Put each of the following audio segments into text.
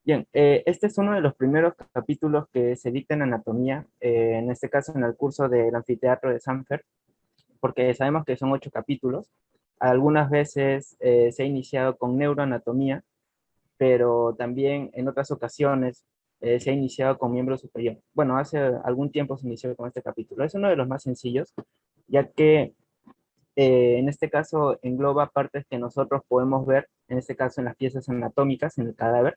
Bien, este es uno de los primeros capítulos que se dicta en anatomía, en este caso en el curso del anfiteatro de Sanfer, porque sabemos que son 8 capítulos. Algunas veces se ha iniciado con neuroanatomía, pero también en otras ocasiones se ha iniciado con miembro superior. Bueno, hace algún tiempo se inició con este capítulo. Es uno de los más sencillos, ya que en este caso engloba partes que nosotros podemos ver, en este caso en las piezas anatómicas, en el cadáver,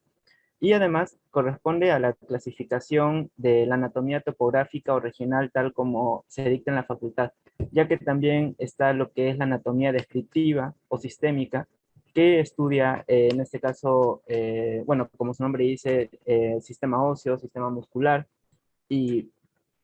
y además corresponde a la clasificación de la anatomía topográfica o regional tal como se dicta en la facultad, ya que también está lo que es la anatomía descriptiva o sistémica, que estudia, en este caso, bueno, como su nombre dice, sistema óseo, sistema muscular, y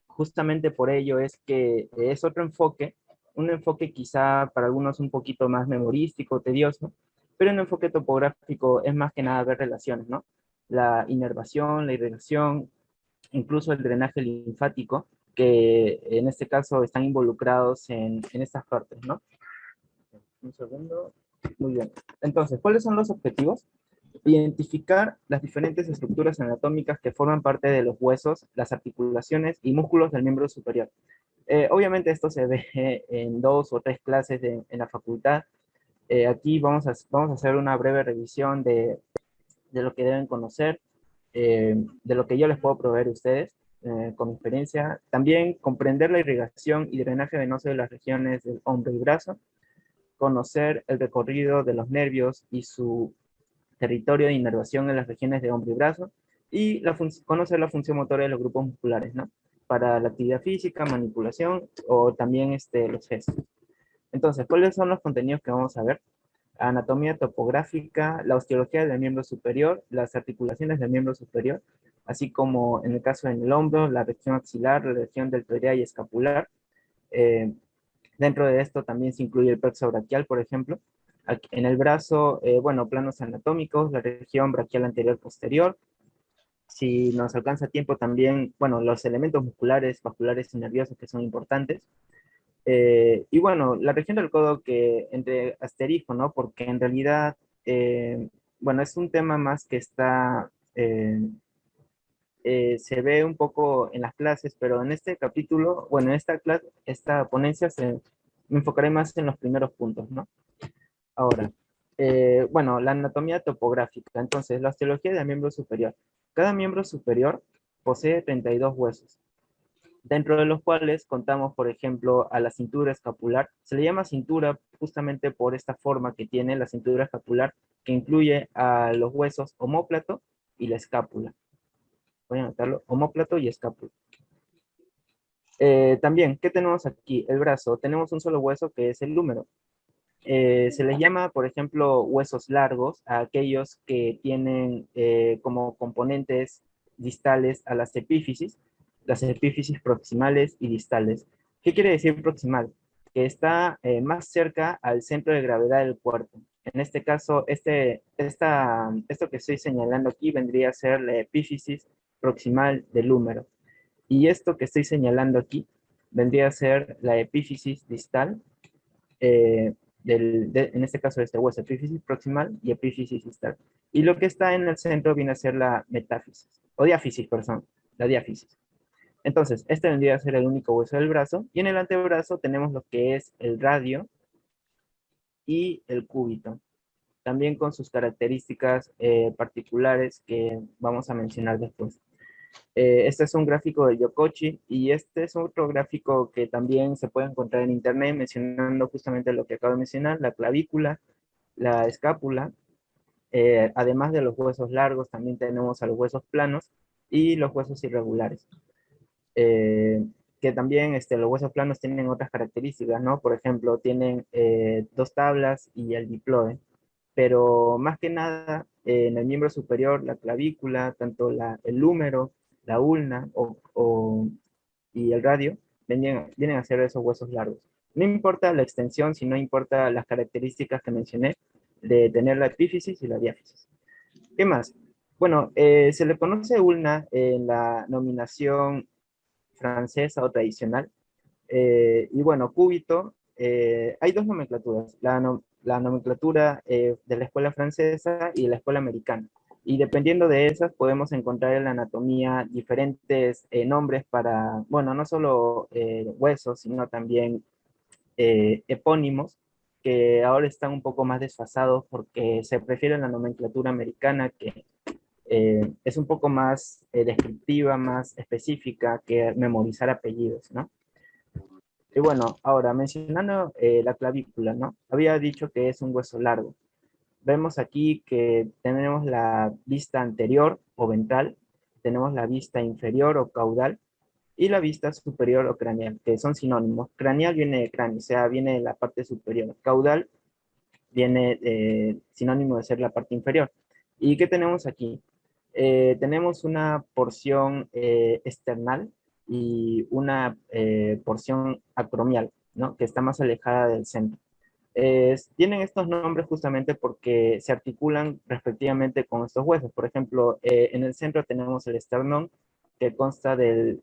justamente por ello es que es otro enfoque, un enfoque quizá para algunos un poquito más memorístico, tedioso, pero un enfoque topográfico es más que nada ver relaciones, ¿no? La inervación, la irrigación, incluso el drenaje linfático, que en este caso están involucrados en estas partes, ¿no? Un segundo. Muy bien. Entonces, ¿cuáles son los objetivos? Identificar las diferentes estructuras anatómicas que forman parte de los huesos, las articulaciones y músculos del miembro superior. Obviamente esto se ve en 2 o 3 clases en la facultad. Aquí vamos a hacer una breve revisión de lo que deben conocer, de lo que yo les puedo proveer a ustedes con mi experiencia. También comprender la irrigación y drenaje venoso de las regiones del hombro y brazo, conocer el recorrido de los nervios y su territorio de inervación en las regiones de hombro y brazo, y conocer la función motora de los grupos musculares, ¿no? Para la actividad física, manipulación o también los gestos. Entonces, ¿cuáles son los contenidos que vamos a ver? Anatomía topográfica, la osteología del miembro superior, las articulaciones del miembro superior, así como en el caso del hombro, la región axilar, la región deltoidea y escapular. Eh, Dentro de esto también se incluye el plexo braquial, por ejemplo. Aquí, en el brazo, bueno, planos anatómicos, la región braquial anterior posterior. Si nos alcanza tiempo también, bueno, los elementos musculares, vasculares y nerviosos que son importantes. Y bueno, la región del codo que entre asterisco, ¿no? Porque en realidad, bueno, es un tema más que está, se ve un poco en las clases, pero en este capítulo, bueno, en esta clase, esta ponencia me enfocaré más en los primeros puntos, ¿no? Ahora, bueno, la anatomía topográfica. Entonces, la osteología del miembro superior. Cada miembro superior posee 32 huesos, dentro de los cuales contamos, por ejemplo, a la cintura escapular. Se le llama cintura justamente por esta forma que tiene la cintura escapular, que incluye a los huesos omóplato y la escápula. Voy a anotarlo, omóplato y escápula. También, ¿qué tenemos aquí? El brazo. Tenemos un solo hueso que es el húmero. Se les llama, por ejemplo, huesos largos a aquellos que tienen como componentes distales a las epífisis proximales y distales. ¿Qué quiere decir proximal? Que está más cerca al centro de gravedad del cuerpo. En este caso, esto que estoy señalando aquí vendría a ser la epífisis proximal del húmero. Y esto que estoy señalando aquí vendría a ser la epífisis distal, eh, en este caso de este hueso, epífisis proximal y epífisis distal. Y lo que está en el centro viene a ser la metáfisis, o diáfisis, perdón, la diáfisis. Entonces, este vendría a ser el único hueso del brazo, y en el antebrazo tenemos lo que es el radio y el cúbito, también con sus características particulares que vamos a mencionar después. Este es un gráfico del Yokochi y este es otro gráfico que también se puede encontrar en internet mencionando justamente lo que acabo de mencionar, la clavícula, la escápula, además de los huesos largos, también tenemos a los huesos planos y los huesos irregulares. Eh, que también los huesos planos tienen otras características, ¿no? Por ejemplo, tienen 2 tablas y el diploide, pero más que nada en el miembro superior, la clavícula, tanto el húmero, la ulna y el radio, vienen a ser esos huesos largos. No importa la extensión, sino importa las características que mencioné de tener la epífisis y la diáfisis. ¿Qué más? Bueno, se le conoce ulna en la nominación francesa o tradicional. Y bueno, cúbito, hay 2 nomenclaturas, la nomenclatura de la escuela francesa y de la escuela americana. Y dependiendo de esas, podemos encontrar en la anatomía diferentes nombres para, bueno, no solo huesos, sino también epónimos, que ahora están un poco más desfasados porque se prefiere la nomenclatura americana, que es un poco más descriptiva, más específica que memorizar apellidos, ¿no? Y bueno, ahora mencionando la clavícula, ¿no? Había dicho que es un hueso largo. Vemos aquí que tenemos la vista anterior o ventral, tenemos la vista inferior o caudal y la vista superior o craneal, que son sinónimos. Craneal viene de cráneo, o sea, viene de la parte superior. Caudal viene sinónimo de ser la parte inferior. ¿Y qué tenemos aquí? Tenemos una porción external y una porción acromial, ¿no? Que está más alejada del centro. Tienen estos nombres justamente porque se articulan respectivamente con estos huesos. Por ejemplo, en el centro tenemos el esternón, que consta del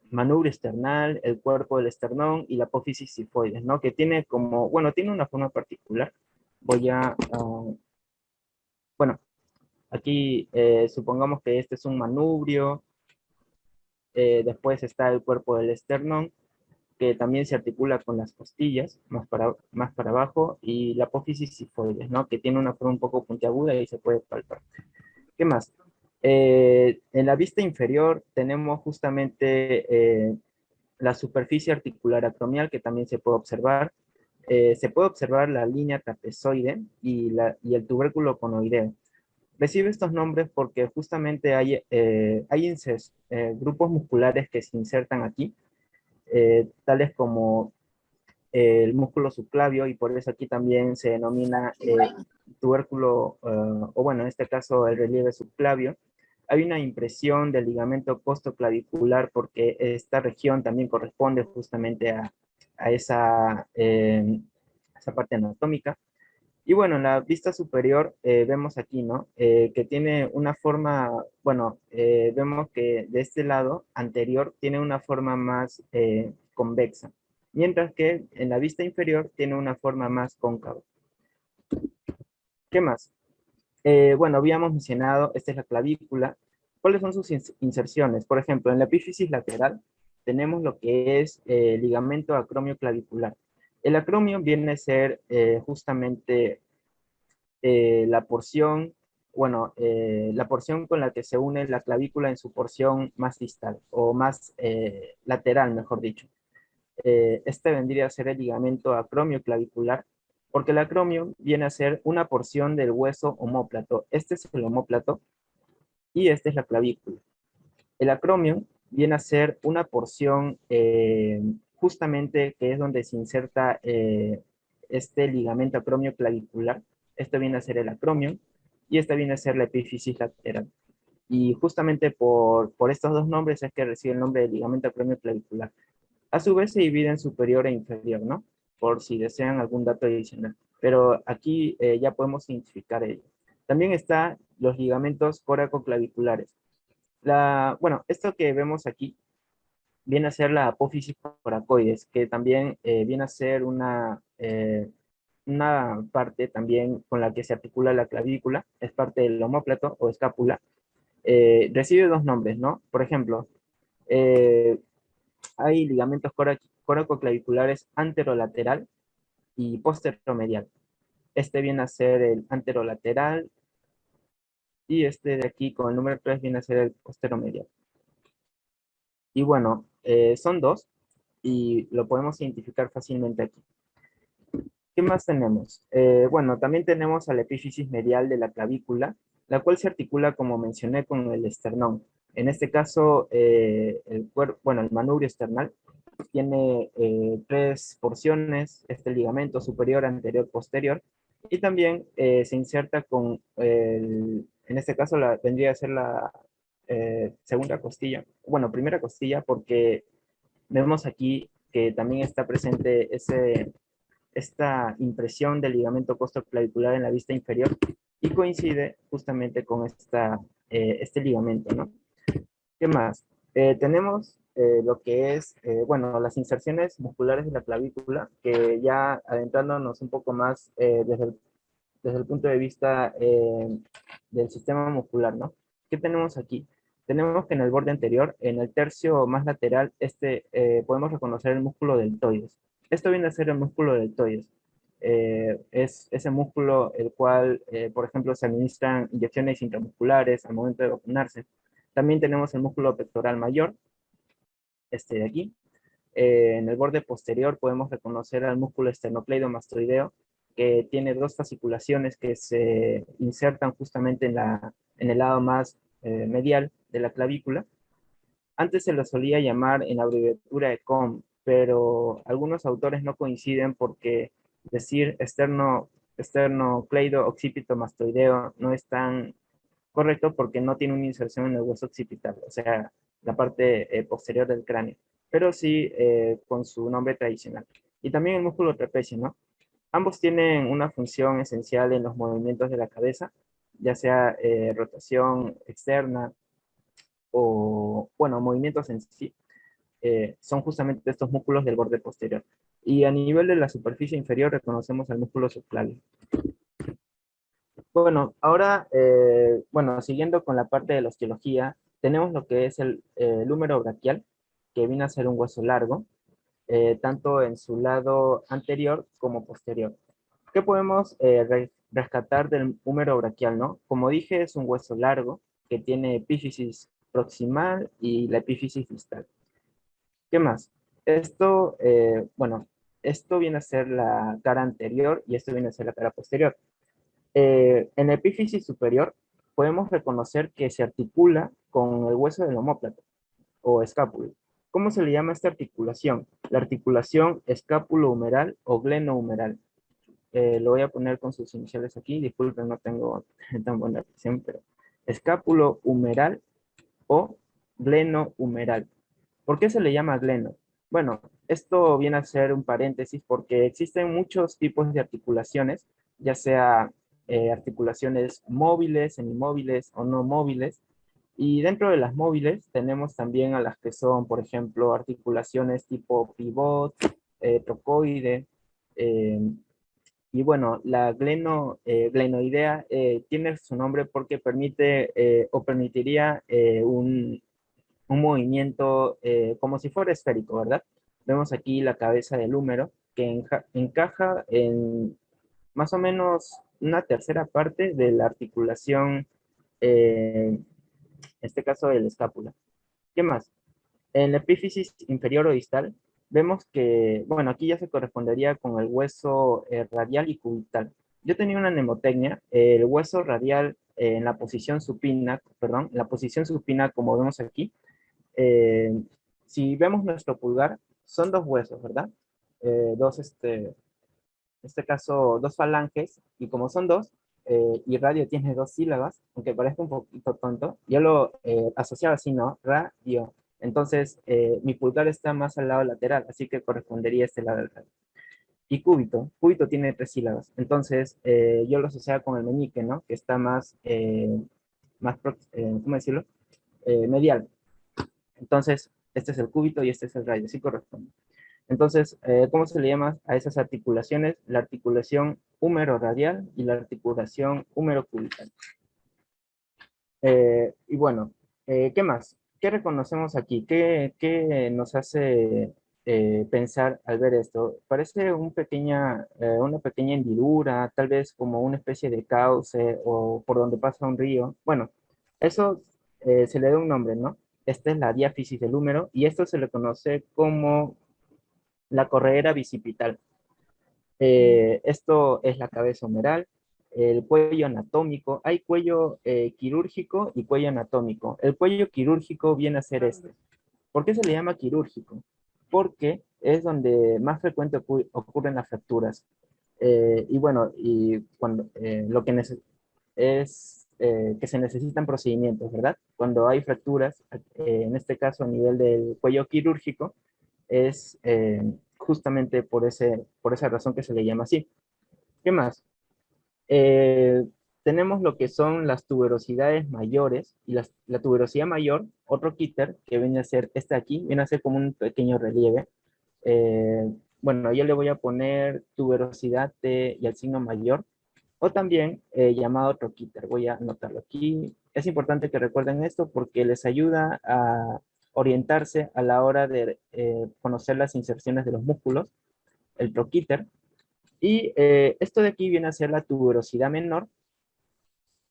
manubrio esternal, el cuerpo del esternón y la apófisis sifoides, ¿no? Que tiene como, bueno, tiene una forma particular. Voy a, bueno, aquí supongamos que este es un manubrio, después está el cuerpo del esternón, que también se articula con las costillas, más para abajo, y la apófisis sifoides, ¿no? Que tiene una forma un poco puntiaguda y se puede palpar. ¿Qué más? En la vista inferior tenemos justamente la superficie articular acromial, que también se puede observar. Se puede observar la línea trapezoide y el tubérculo conoideo. Recibe estos nombres porque justamente hay grupos musculares que se insertan aquí, tales como el músculo subclavio, y por eso aquí también se denomina tubérculo, o bueno, en este caso el relieve subclavio. Hay una impresión del ligamento costoclavicular porque esta región también corresponde justamente a esa parte anatómica. Y bueno, en la vista superior vemos aquí, ¿no? Que tiene una forma, bueno, vemos que de este lado anterior tiene una forma más convexa, mientras que en la vista inferior tiene una forma más cóncava. ¿Qué más? Bueno, habíamos mencionado, esta es la clavícula. ¿Cuáles son sus inserciones? Por ejemplo, en la epífisis lateral tenemos lo que es ligamento acromio clavicular. El acromio viene a ser justamente la porción, bueno, la porción con la que se une la clavícula en su porción más distal o más lateral, mejor dicho. Este vendría a ser el ligamento acromio clavicular, porque el acromio viene a ser una porción del hueso omóplato. Este es el omóplato y esta es la clavícula. El acromio viene a ser una porción justamente que es donde se inserta este ligamento acromio clavicular. Esto viene a ser el acromio y esta viene a ser la epífisis lateral. Y justamente por estos dos nombres es que recibe el nombre de ligamento acromio clavicular. A su vez se divide en superior e inferior, ¿no? Por si desean algún dato adicional. Pero aquí ya podemos identificar ello. También están los ligamentos córacoclaviculares. Bueno, esto que vemos aquí viene a ser la apófisis coracoides, que también viene a ser una parte también con la que se articula la clavícula, es parte del omóplato o escápula. Recibe dos nombres, ¿no? Por ejemplo, eh, hay ligamentos coracoclaviculares anterolateral y posteromedial. Este viene a ser el anterolateral y este de aquí con el número 3 viene a ser el posteromedial. Y bueno, son dos y lo podemos identificar fácilmente aquí. ¿Qué más tenemos? Bueno, también tenemos a la epífisis medial de la clavícula, la cual se articula, como mencioné, con el esternón. En este caso, bueno, el manubrio esternal tiene tres porciones, este ligamento superior, anterior, posterior, y también se inserta con, en este caso vendría a ser la segunda costilla, bueno, primera costilla, porque vemos aquí que también está presente esta impresión del ligamento costoclavicular en la vista inferior y coincide justamente con este ligamento, ¿no? ¿Qué más? Tenemos lo que es, bueno, las inserciones musculares de la clavícula, que ya adentrándonos un poco más desde desde el punto de vista del sistema muscular, ¿no? ¿Qué tenemos aquí? Tenemos que en el borde anterior, en el tercio más lateral, podemos reconocer el músculo deltoides. Esto viene a ser el músculo deltoides. Es ese músculo el cual, por ejemplo, se administran inyecciones intramusculares al momento de vacunarse. También tenemos el músculo pectoral mayor, este de aquí. En el borde posterior podemos reconocer al músculo esternocleidomastoideo, que tiene dos fasciculaciones que se insertan justamente en el lado más medial de la clavícula. Antes se lo solía llamar en la abreviatura ECOM, pero algunos autores no coinciden porque decir esternocleido occipito mastoideo no es tan correcto porque no tiene una inserción en el hueso occipital, o sea, la parte posterior del cráneo, pero sí con su nombre tradicional. Y también el músculo trapecio, ¿no? Ambos tienen una función esencial en los movimientos de la cabeza, ya sea rotación externa o, bueno, movimientos en sí, son justamente estos músculos del borde posterior. Y a nivel de la superficie inferior reconocemos el músculo subclavio. Bueno, ahora, bueno, siguiendo con la parte de la osteología, tenemos lo que es el húmero braquial, que viene a ser un hueso largo, tanto en su lado anterior como posterior. ¿Qué podemos rescatar del húmero braquial, no? Como dije, es un hueso largo que tiene epífisis proximal y la epífisis distal. ¿Qué más? Esto, bueno, esto viene a ser la cara anterior y esto viene a ser la cara posterior. En la epífisis superior podemos reconocer que se articula con el hueso del omóplato o escápulo. ¿Cómo se le llama esta articulación? La articulación escápulo-humeral o gleno-humeral. Lo voy a poner con sus iniciales aquí. Disculpen, no tengo tan buena visión, pero escápulo-humeral o gleno-humeral. ¿Por qué se le llama gleno? Bueno, esto viene a ser un paréntesis porque existen muchos tipos de articulaciones, ya sea articulaciones móviles, semimóviles o no móviles. Y dentro de las móviles tenemos también a las que son, por ejemplo, articulaciones tipo pivot, trocoide. eh, y bueno, la glenoidea tiene su nombre porque permite o permitiría un movimiento como si fuera esférico, ¿verdad? Vemos aquí la cabeza del húmero que encaja en más o menos una tercera parte de la articulación, en este caso de la escápula. ¿Qué más? En la epífisis inferior o distal, vemos que, bueno, aquí ya se correspondería con el hueso radial y cubital. Yo tenía una mnemotecnia, el hueso radial en la posición supina, perdón, en la posición supina como vemos aquí, eh, si vemos nuestro pulgar, son dos huesos, ¿verdad? Dos, en este caso, dos falanges, y como son dos, y radio tiene dos sílabas, aunque parezca un poquito tonto, yo lo asociaba así, ¿no? Radio. Entonces, mi pulgar está más al lado lateral, así que correspondería a este lado del radio. Y cúbito tiene tres sílabas. Entonces, yo lo asociaba con el meñique, ¿no? Que está más, ¿cómo decirlo? Medial. Entonces, este es el cúbito y este es el radio, así corresponde. Entonces, ¿cómo se le llama a esas articulaciones? La articulación húmero-radial y la articulación húmero-cubital. Y bueno, ¿qué más? ¿Qué reconocemos aquí? ¿Qué nos hace pensar al ver esto? Parece una pequeña hendidura, tal vez como una especie de cauce o por donde pasa un río. Bueno, eso se le da un nombre, ¿no? Esta es la diáfisis del húmero y esto se le conoce como la corredera bicipital. Esto es la cabeza humeral, el cuello anatómico. Hay cuello quirúrgico y cuello anatómico. El cuello quirúrgico viene a ser este. ¿Por qué se le llama quirúrgico? Porque es donde más frecuente ocurren las fracturas. Y bueno, y cuando lo que es que se necesitan procedimientos, ¿verdad? Cuando hay fracturas, en este caso a nivel del cuello quirúrgico, es justamente por esa razón que se le llama así. ¿Qué más? Eh, Tenemos lo que son las tuberosidades mayores y la tuberosidad mayor, otro kíter que viene a ser este aquí, viene a ser como un pequeño relieve. Eh, bueno, yo le voy a poner tuberosidad T y el signo mayor. o también llamado troquíter. Voy a anotarlo aquí. Es importante que recuerden esto porque les ayuda a orientarse a la hora de conocer las inserciones de los músculos, el troquíter. Y esto de aquí viene a ser la tuberosidad menor.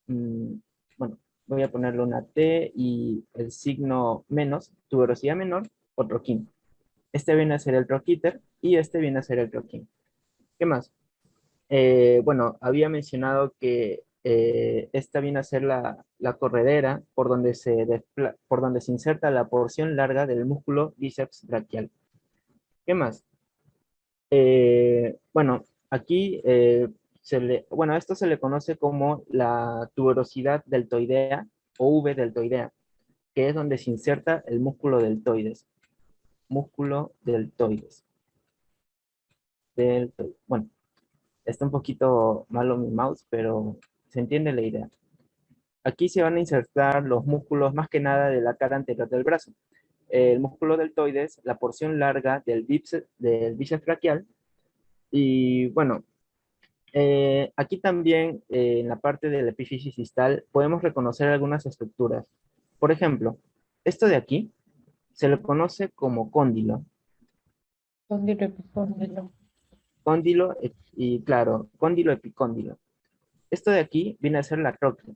Bueno, voy a ponerle una T y el signo menos, tuberosidad menor o troquín. Este viene a ser el troquíter y este viene a ser el troquín. ¿Qué más? Bueno, había mencionado que esta viene a ser la corredera por donde se inserta la porción larga del músculo bíceps braquial. ¿Qué más? Bueno, aquí bueno, esto se le conoce como la tuberosidad deltoidea o V deltoidea, que es donde se inserta el músculo deltoides. Músculo deltoides. Bueno, está un poquito malo mi mouse, pero se entiende la idea. Aquí se van a insertar los músculos más que nada de la cara anterior del brazo. El músculo deltoides, la porción larga del bíceps braquial. Y bueno, aquí también en la parte de la epífisis distal podemos reconocer algunas estructuras. Por ejemplo, esto de aquí se le conoce como cóndilo. Cóndilo epicóndilo. Cóndilo y claro, cóndilo epicóndilo. Esto de aquí viene a ser la tróclea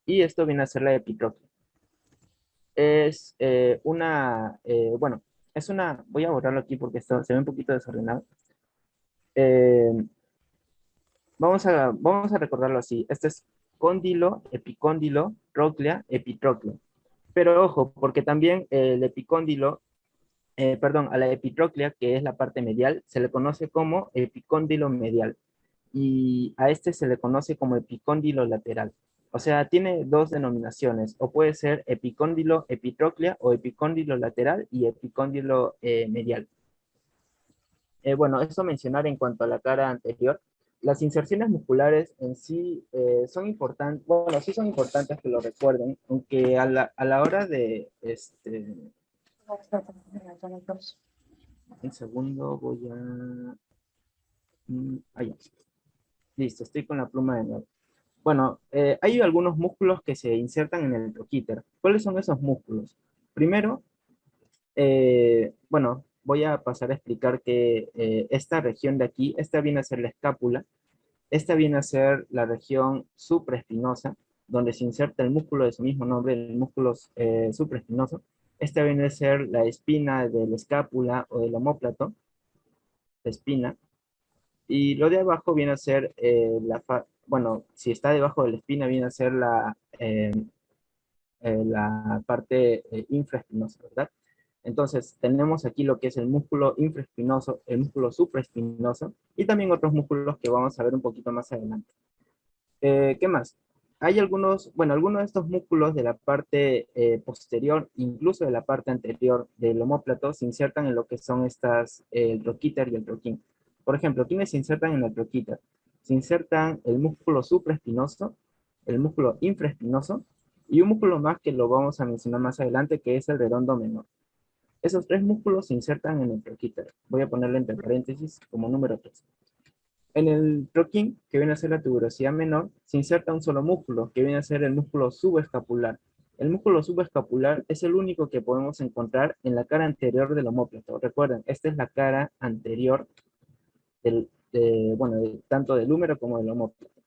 y esto viene a ser la epitróclea. Es bueno, voy a borrarlo aquí porque esto se ve un poquito desordenado. Eh, vamos a recordarlo así. Este es cóndilo, epicóndilo, tróclea, epitróclea. Pero ojo, porque también el epicóndilo, perdón, a la epitróclea, que es la parte medial, se le conoce como epicóndilo medial. Y a este se le conoce como epicóndilo lateral. O sea, tiene dos denominaciones, o puede ser epicóndilo epitróclea o epicóndilo lateral y epicóndilo medial. Bueno, eso mencionar en cuanto a la cara anterior. Las inserciones musculares en sí son importantes, bueno, sí son importantes que lo recuerden, aunque a la hora de, un segundo, voy a, ahí, listo, estoy con la pluma de nuevo. Bueno, hay algunos músculos que se insertan en el troquíter. ¿Cuáles son esos músculos? Primero, bueno, voy a pasar a explicar que esta región de aquí, esta viene a ser la escápula, esta viene a ser la región supraespinosa, donde se inserta el músculo de su mismo nombre, el músculo supraespinoso. Esta viene a ser la espina de la escápula o del omóplato, la espina. Y lo de abajo viene a ser bueno, si está debajo de la espina, viene a ser la parte infraespinosa, ¿verdad? Entonces, tenemos aquí lo que es el músculo infraespinoso, el músculo supraespinoso y también otros músculos que vamos a ver un poquito más adelante. ¿Qué más? Hay algunos de estos músculos de la parte posterior, incluso de la parte anterior del omóplato, se insertan en lo que son el troquíter y el troquín. Por ejemplo, ¿quiénes se insertan en el troquíter? Se insertan el músculo supraespinoso, el músculo infraespinoso y un músculo más que lo vamos a mencionar más adelante, que es el redondo menor. Esos tres músculos se insertan en el troquíter. Voy a ponerle entre paréntesis como número 3. En el troquín, que viene a ser la tuberosidad menor, se inserta un solo músculo, que viene a ser el músculo subescapular. El músculo subescapular es el único que podemos encontrar en la cara anterior del omóplato. Recuerden, esta es la cara anterior bueno, tanto del húmero como del omóplato.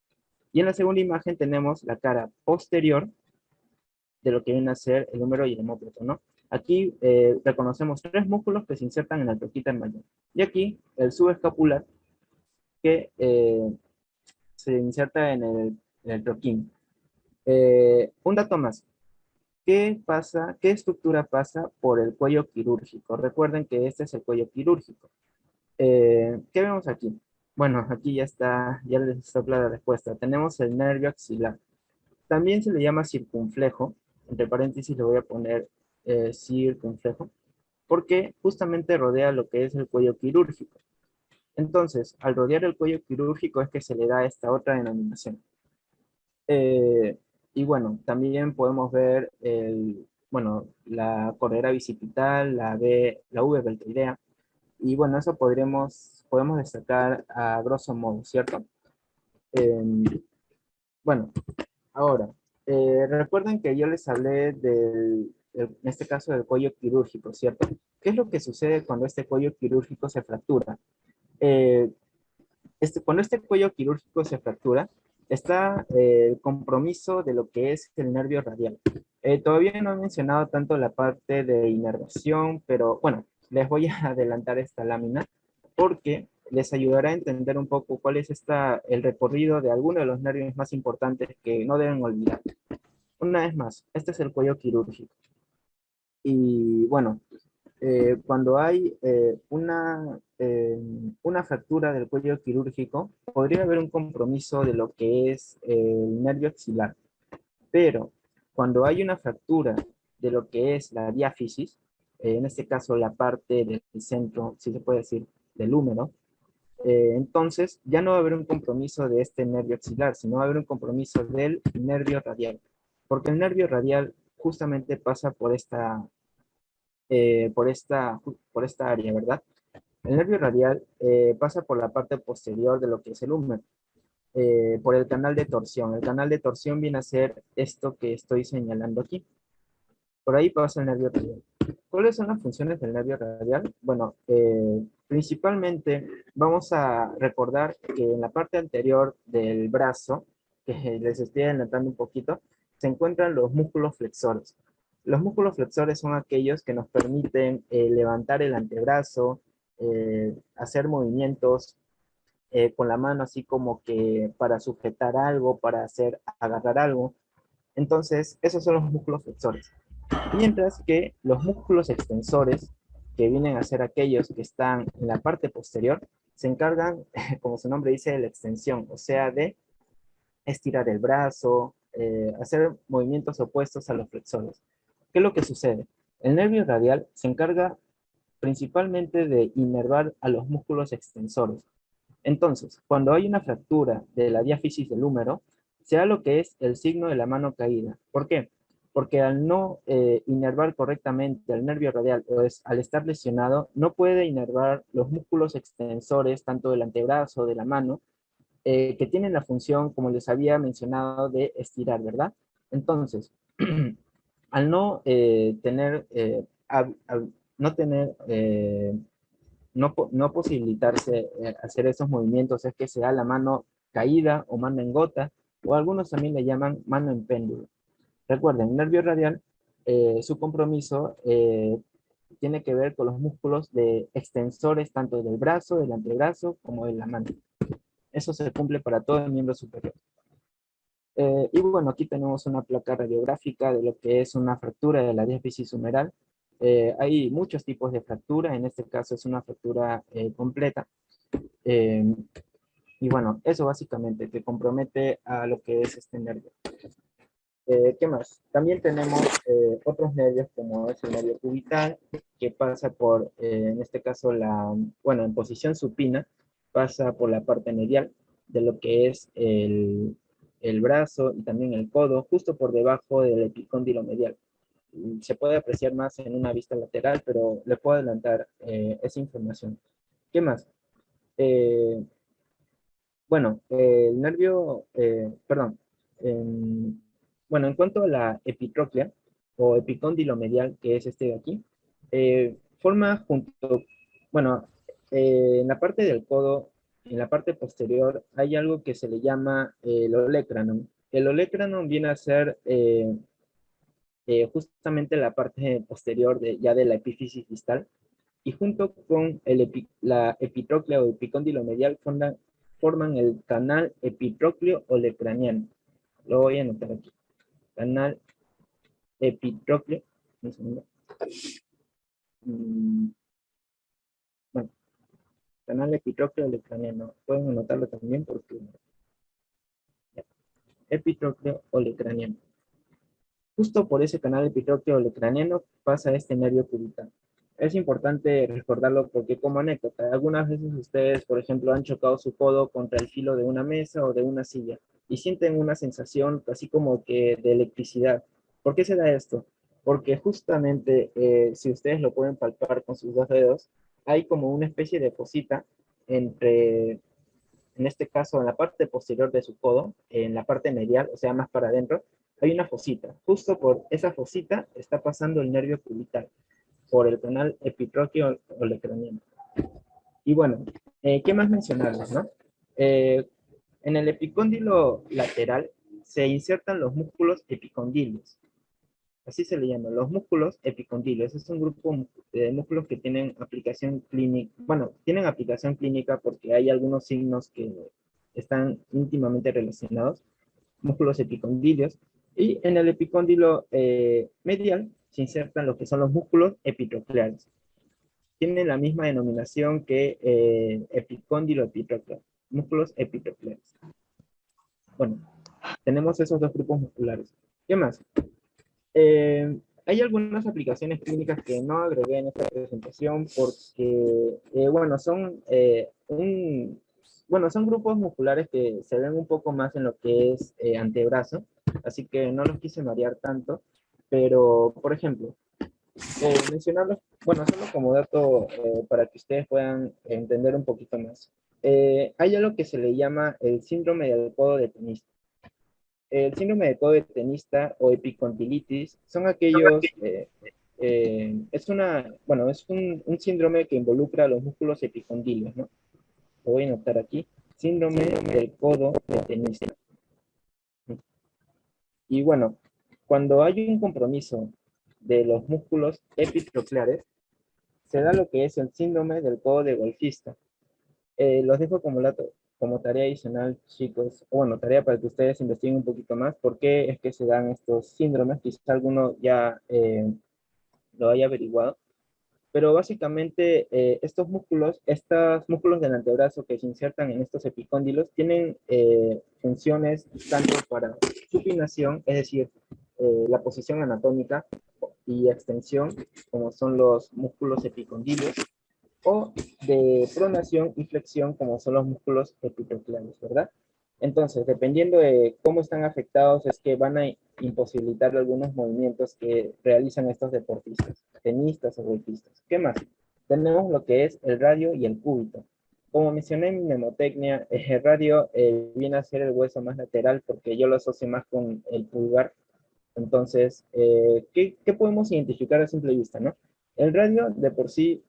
Y en la segunda imagen tenemos la cara posterior de lo que viene a ser el húmero y el omóplato, ¿no? Aquí reconocemos tres músculos que se insertan en la troquita mayor. Y aquí el subescapular que se inserta en el troquín. Un dato más. ¿Qué pasa? ¿Qué estructura pasa por el cuello quirúrgico? Recuerden que este es el cuello quirúrgico. ¿Qué vemos aquí? Bueno, aquí ya les sopla la respuesta. Tenemos el nervio axilar. También se le llama circunflejo. Entre paréntesis le voy a poner circunflejo, porque justamente rodea lo que es el cuello quirúrgico. Entonces, al rodear el cuello quirúrgico es que se le da esta otra denominación. Y bueno, también podemos ver bueno, la cordera bicipital, la V deltoidea. Y bueno, eso podemos destacar a grosso modo, ¿cierto? Bueno, ahora, recuerden que yo les hablé en este caso del cuello quirúrgico, ¿cierto? ¿Qué es lo que sucede cuando este cuello quirúrgico se fractura? Eh, cuando este cuello quirúrgico se fractura, está el compromiso de lo que es el nervio radial. Todavía no he mencionado tanto la parte de inervación, pero bueno, les voy a adelantar esta lámina porque les ayudará a entender un poco cuál es el recorrido de algunos de los nervios más importantes que no deben olvidar. Una vez más, este es el cuello quirúrgico. Y bueno, cuando hay una fractura del cuello quirúrgico, podría haber un compromiso de lo que es el nervio axilar. Pero cuando hay una fractura de lo que es la diáfisis, en este caso la parte del centro, si se puede decir, del húmero, entonces ya no va a haber un compromiso de este nervio axilar, sino va a haber un compromiso del nervio radial. Porque el nervio radial justamente pasa por esta área, ¿verdad? El nervio radial pasa por la parte posterior de lo que es el húmero, por el canal de torsión. El canal de torsión viene a ser esto que estoy señalando aquí. Por ahí pasa el nervio radial. ¿Cuáles son las funciones del nervio radial? Bueno, principalmente vamos a recordar que en la parte anterior del brazo, que les estoy adelantando un poquito, se encuentran los músculos flexores. Los músculos flexores son aquellos que nos permiten levantar el antebrazo, hacer movimientos con la mano así como que para sujetar algo, para agarrar algo. Entonces, esos son los músculos flexores. Mientras que los músculos extensores, que vienen a ser aquellos que están en la parte posterior, se encargan, como su nombre dice, de la extensión, o sea, de estirar el brazo, hacer movimientos opuestos a los flexores. ¿Qué es lo que sucede? El nervio radial se encarga principalmente de inervar a los músculos extensores. Entonces, cuando hay una fractura de la diáfisis del húmero, se da lo que es el signo de la mano caída. ¿Por qué? Porque al no inervar correctamente al nervio radial, o al estar lesionado, no puede inervar los músculos extensores, tanto del antebrazo, de la mano, que tienen la función, como les había mencionado, de estirar, ¿verdad? Entonces, al no tener, no tener no posibilitarse hacer esos movimientos es que se da la mano caída o mano en gota, o algunos también le llaman mano en péndulo. Recuerden, el nervio radial, su compromiso tiene que ver con los músculos de extensores tanto del brazo, del antebrazo, como de la mano. Eso se cumple para todo el miembro superior. Y bueno, aquí tenemos una placa radiográfica de lo que es una fractura de la diáfisis humeral. Hay muchos tipos de fractura, en este caso es una fractura completa. Eh, y bueno, eso básicamente que compromete a lo que es este nervio. ¿Qué más? También tenemos otros nervios como es el nervio cubital, que pasa por, en este caso, bueno, en posición supina, pasa por la parte medial de lo que es el brazo y también el codo, justo por debajo del epicóndilo medial. Se puede apreciar más en una vista lateral, pero le puedo adelantar esa información. ¿Qué más? Eh, bueno, el nervio, perdón, bueno, en cuanto a la epitróclea o epicóndilo medial, que es este de aquí, forma junto, bueno, en la parte del codo, en la parte posterior, hay algo que se le llama el olecranon. El olecranon viene a ser justamente la parte posterior ya de la epífisis distal, y junto con la epitróclea o epicóndilo medial forman el canal epitrócleo olecraniano. Lo voy a anotar aquí. Canal epitrócleo. Un segundo. Bueno, canal epitrócleo olecraniano. Pueden anotarlo también porque ya. Epitrócleo olecraniano. Justo por ese canal epitrócleo olecraniano pasa este nervio cubital. Es importante recordarlo porque como anécdota, algunas veces ustedes, por ejemplo, han chocado su codo contra el filo de una mesa o de una silla y sienten una sensación así como que de electricidad. ¿Por qué se da esto? Porque justamente, si ustedes lo pueden palpar con sus dos dedos, hay como una especie de fosita entre, en este caso en la parte posterior de su codo, en la parte medial, o sea, más para adentro, hay una fosita. Justo por esa fosita está pasando el nervio cubital, por el canal epitrocleo olecraniano. Y bueno, ¿qué más mencionarles, no? En el epicóndilo lateral se insertan los músculos epicondilios. Así se le llama, los músculos epicondilios. Es un grupo de músculos que tienen aplicación clínica, bueno, tienen aplicación clínica porque hay algunos signos que están íntimamente relacionados, músculos epicondilios, y en el epicóndilo medial se insertan lo que son los músculos epitrocleares. Tienen la misma denominación que epicóndilo epitroclear, músculos epitrocleares. Bueno, tenemos esos dos grupos musculares. ¿Qué más? Hay algunas aplicaciones clínicas que no agregué en esta presentación porque, bueno, bueno, son grupos musculares que se ven un poco más en lo que es antebrazo, así que no los quise marear tanto, pero, por ejemplo, mencionarlos, bueno, solo como dato para que ustedes puedan entender un poquito más. Hay algo que se le llama el síndrome del codo de tenista. El síndrome de codo de tenista o epicondilitis son aquellos, bueno, es un síndrome que involucra a los músculos epicondilios, ¿no? Lo voy a anotar aquí, síndrome del codo de tenista. Y bueno, cuando hay un compromiso de los músculos epitrocleares, se da lo que es el síndrome del codo de golfista. Los dejo como tarea adicional, chicos, o bueno, tarea para que ustedes investiguen un poquito más por qué es que se dan estos síndromes. Quizás alguno ya lo haya averiguado, pero básicamente estos músculos del antebrazo que se insertan en estos epicóndilos tienen funciones tanto para supinación, es decir, la posición anatómica y extensión, como son los músculos epicondilios, o de pronación y flexión, como son los músculos epitrocleares, ¿verdad? Entonces, dependiendo de cómo están afectados, es que van a imposibilitar algunos movimientos que realizan estos deportistas, tenistas o golfistas. ¿Qué más? Tenemos lo que es el radio y el cúbito. Como mencioné en mi mnemotecnia, el radio viene a ser el hueso más lateral porque yo lo asocio más con el pulgar. Entonces, ¿qué podemos identificar a simple vista, no? El radio, de por sí,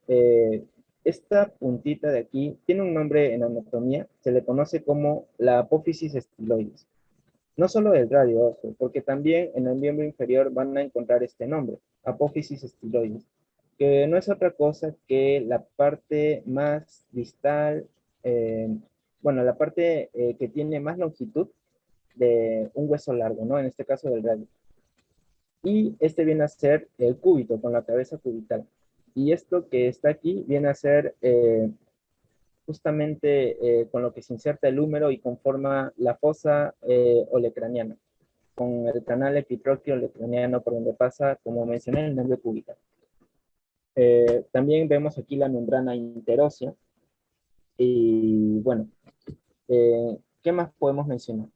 esta puntita de aquí tiene un nombre en anatomía, se le conoce como la apófisis estiloides. No solo del radio, ojo, porque también en el miembro inferior van a encontrar este nombre, apófisis estiloides, que no es otra cosa que la parte más distal, bueno, la parte que tiene más longitud de un hueso largo, ¿no? En este caso del radio. Y este viene a ser el cúbito, con la cabeza cubital. Y esto que está aquí viene a ser justamente con lo que se inserta el húmero y conforma la fosa olecraniana, con el canal epitrocleo olecraniano por donde pasa, como mencioné, el nervio cubital. También vemos aquí la membrana interósea. Y bueno, ¿qué más podemos mencionar?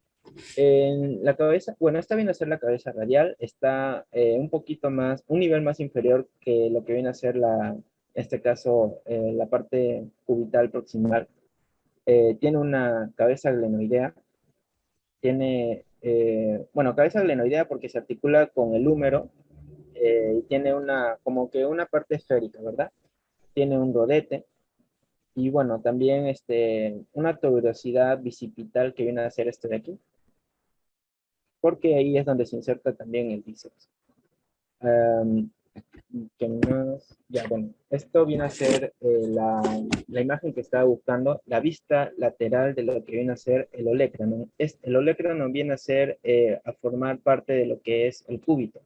En la cabeza, bueno, esta viene a ser la cabeza radial, está un poquito más, un nivel más inferior que lo que viene a ser en este caso, la parte cubital proximal. Tiene una cabeza glenoidea, bueno, cabeza glenoidea porque se articula con el húmero y tiene como que una parte esférica, ¿verdad? Tiene un rodete y bueno, también una tuberosidad bicipital que viene a ser esto de aquí, porque ahí es donde se inserta también el bíceps. ¿Qué más? Ya, bueno, esto viene a ser la imagen que estaba buscando, la vista lateral de lo que viene a ser el olecranon. El olecranon viene a ser, a formar parte de lo que es el cúbito.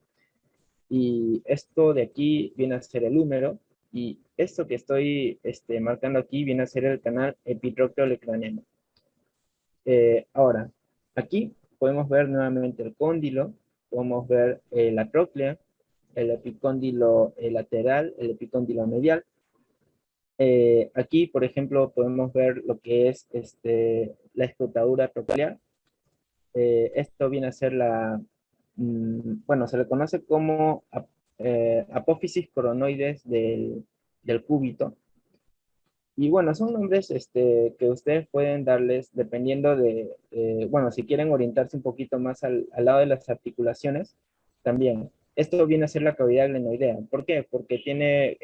Y esto de aquí viene a ser el húmero, y esto que estoy marcando aquí viene a ser el canal epitrocleo olecraniano. Ahora, aquí podemos ver nuevamente el cóndilo, podemos ver la tróclea, el epicóndilo lateral, el epicóndilo medial. Aquí, por ejemplo, podemos ver lo que es la escrotadura troclear. Esto viene a ser bueno, se le conoce como apófisis coronoides del cúbito. Y bueno, son nombres que ustedes pueden darles dependiendo de, bueno, si quieren orientarse un poquito más al lado de las articulaciones, también. Esto viene a ser la cavidad glenoidea. ¿Por qué? Porque tiene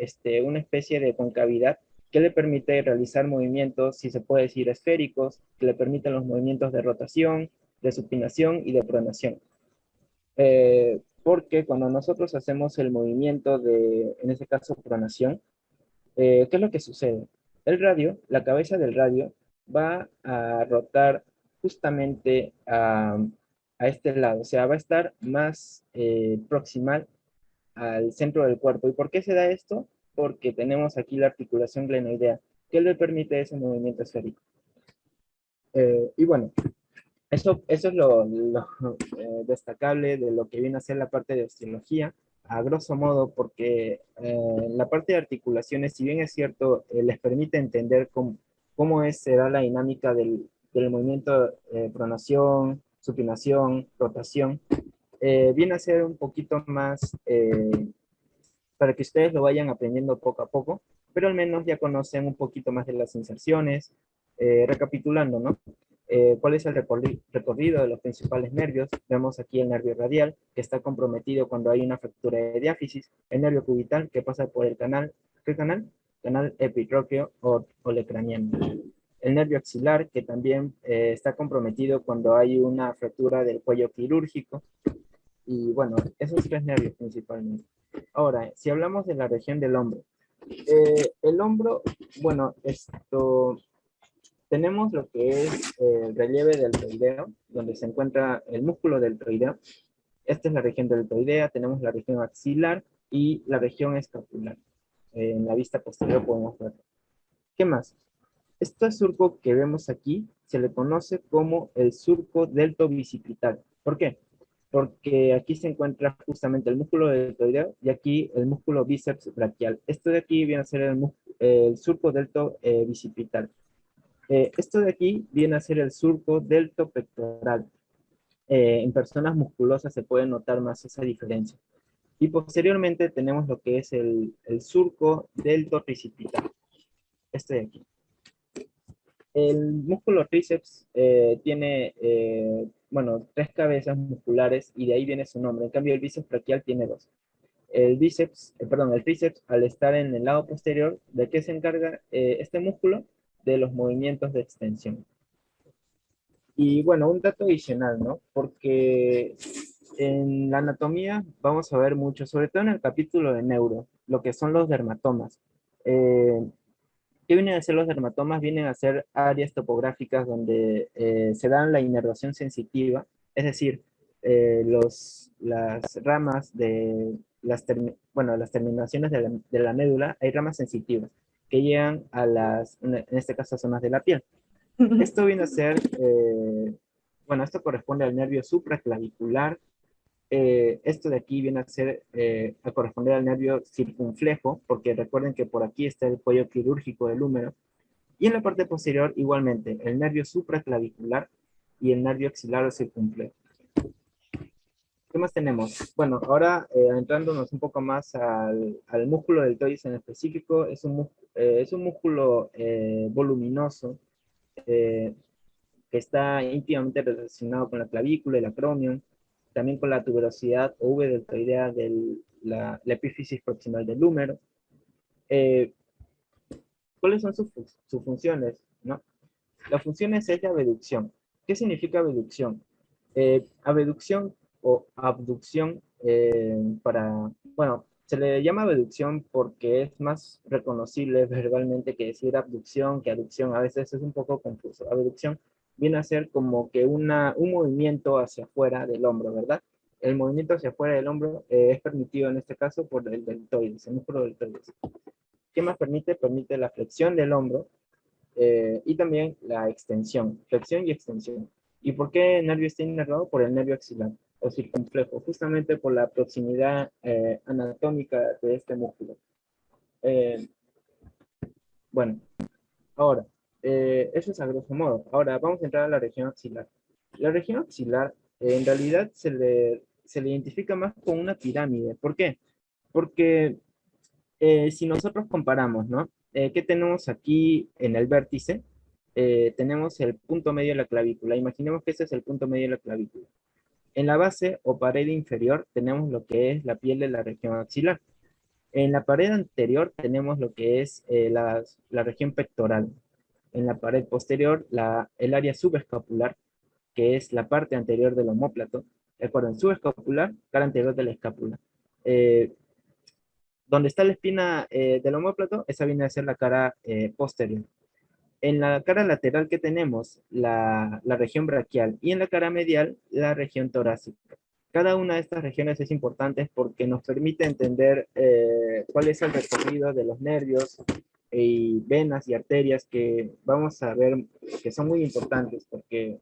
una especie de concavidad que le permite realizar movimientos, si se puede decir, esféricos, que le permiten los movimientos de rotación, de supinación y de pronación. Porque cuando nosotros hacemos el movimiento de, en este caso, pronación, ¿qué es lo que sucede? El radio, la cabeza del radio, va a rotar justamente a este lado, o sea, va a estar más proximal al centro del cuerpo. ¿Y por qué se da esto? Porque tenemos aquí la articulación glenoidea, que le permite ese movimiento esférico. Y bueno, eso es lo destacable de lo que viene a ser la parte de osteología, a grosso modo, porque la parte de articulaciones, si bien es cierto, les permite entender cómo será la dinámica del movimiento pronación, supinación, rotación, viene a ser un poquito más para que ustedes lo vayan aprendiendo poco a poco, pero al menos ya conocen un poquito más de las inserciones, recapitulando, ¿no? ¿Cuál es el recorrido de los principales nervios? Vemos aquí el nervio radial, que está comprometido cuando hay una fractura de diáfisis, el nervio cubital, que pasa por el canal, ¿qué canal? Canal epitróqueo o olecraniano. El nervio axilar, que también está comprometido cuando hay una fractura del cuello quirúrgico, y bueno, esos tres nervios principalmente. Ahora, si hablamos de la región del hombro, el hombro, bueno, tenemos lo que es el relieve deltoideo, donde se encuentra el músculo deltoideo. Esta es la región deltoidea, tenemos la región axilar y la región escapular. En la vista posterior podemos ver. ¿Qué más? Este surco que vemos aquí se le conoce como el surco deltobicipital. ¿Por qué? Porque aquí se encuentra justamente el músculo deltoideo y aquí el músculo bíceps braquial. Esto de aquí viene a ser el surco deltobicipital. Esto de aquí viene a ser el surco deltopectoral. En personas musculosas se puede notar más esa diferencia. Y posteriormente tenemos lo que es el surco deltotricipital. Este de aquí. El músculo tríceps tiene, bueno, tres cabezas musculares y de ahí viene su nombre. En cambio, el bíceps braquial tiene dos. El tríceps, al estar en el lado posterior, ¿de qué se encarga este músculo? De los movimientos de extensión. Y bueno, un dato adicional, ¿no? Porque en la anatomía vamos a ver mucho, sobre todo en el capítulo de neuro, lo que son los dermatomas. Eh, ¿Qué vienen a ser los dermatomas? Vienen a ser áreas topográficas donde se dan la inervación sensitiva, es decir, las ramas de bueno, las terminaciones de la médula, hay ramas sensitivas que llegan a en este caso, a zonas de la piel. Esto viene a ser, bueno, esto corresponde al nervio supraclavicular. Esto de aquí viene a ser, a corresponder al nervio circunflejo, porque recuerden que por aquí está el cuello quirúrgico del húmero. Y en la parte posterior, igualmente, el nervio supraclavicular y el nervio axilar o circunflejo. ¿Qué más tenemos? Bueno, ahora entrándonos un poco más al músculo deltoides en específico, es un músculo voluminoso, eh, que está íntimamente relacionado con la clavícula y la acromion, también con la tuberosidad o V deltoidea de la epífisis proximal del húmero. Eh, ¿Cuáles son sus funciones? ¿No? Las funciones es la abducción. ¿Qué significa abducción? Abducción o abducción bueno, se le llama abducción porque es más reconocible verbalmente que decir abducción que aducción. A veces es un poco confuso. Abducción viene a ser como que un movimiento hacia afuera del hombro, ¿verdad? El movimiento hacia afuera del hombro es permitido en este caso por el deltoides, el músculo deltoides. ¿Qué más permite? Permite la flexión del hombro y también la extensión, flexión y extensión. ¿Y por qué el nervio está inervado? Por el nervio axilar o circunflejo, justamente por la proximidad anatómica de este músculo. Eh, bueno, ahora, eso es a grosso modo. Ahora vamos a entrar a la región axilar. La región axilar en realidad se le identifica más con una pirámide. ¿Por qué? Porque si nosotros comparamos, ¿no? ¿Qué tenemos aquí en el vértice? Tenemos el punto medio de la clavícula. Imaginemos que ese es el punto medio de la clavícula. En la base o pared inferior tenemos lo que es la piel de la región axilar. En la pared anterior tenemos lo que es la región pectoral. En la pared posterior, el área subescapular, que es la parte anterior del omóplato. Recuerden, subescapular, cara anterior de la escápula. Eh, Donde está la espina del omóplato, esa viene a ser la cara posterior. En la cara lateral que tenemos, la región braquial, y en la cara medial, la región torácica. Cada una de estas regiones es importante porque nos permite entender cuál es el recorrido de los nervios y venas y arterias que vamos a ver que son muy importantes porque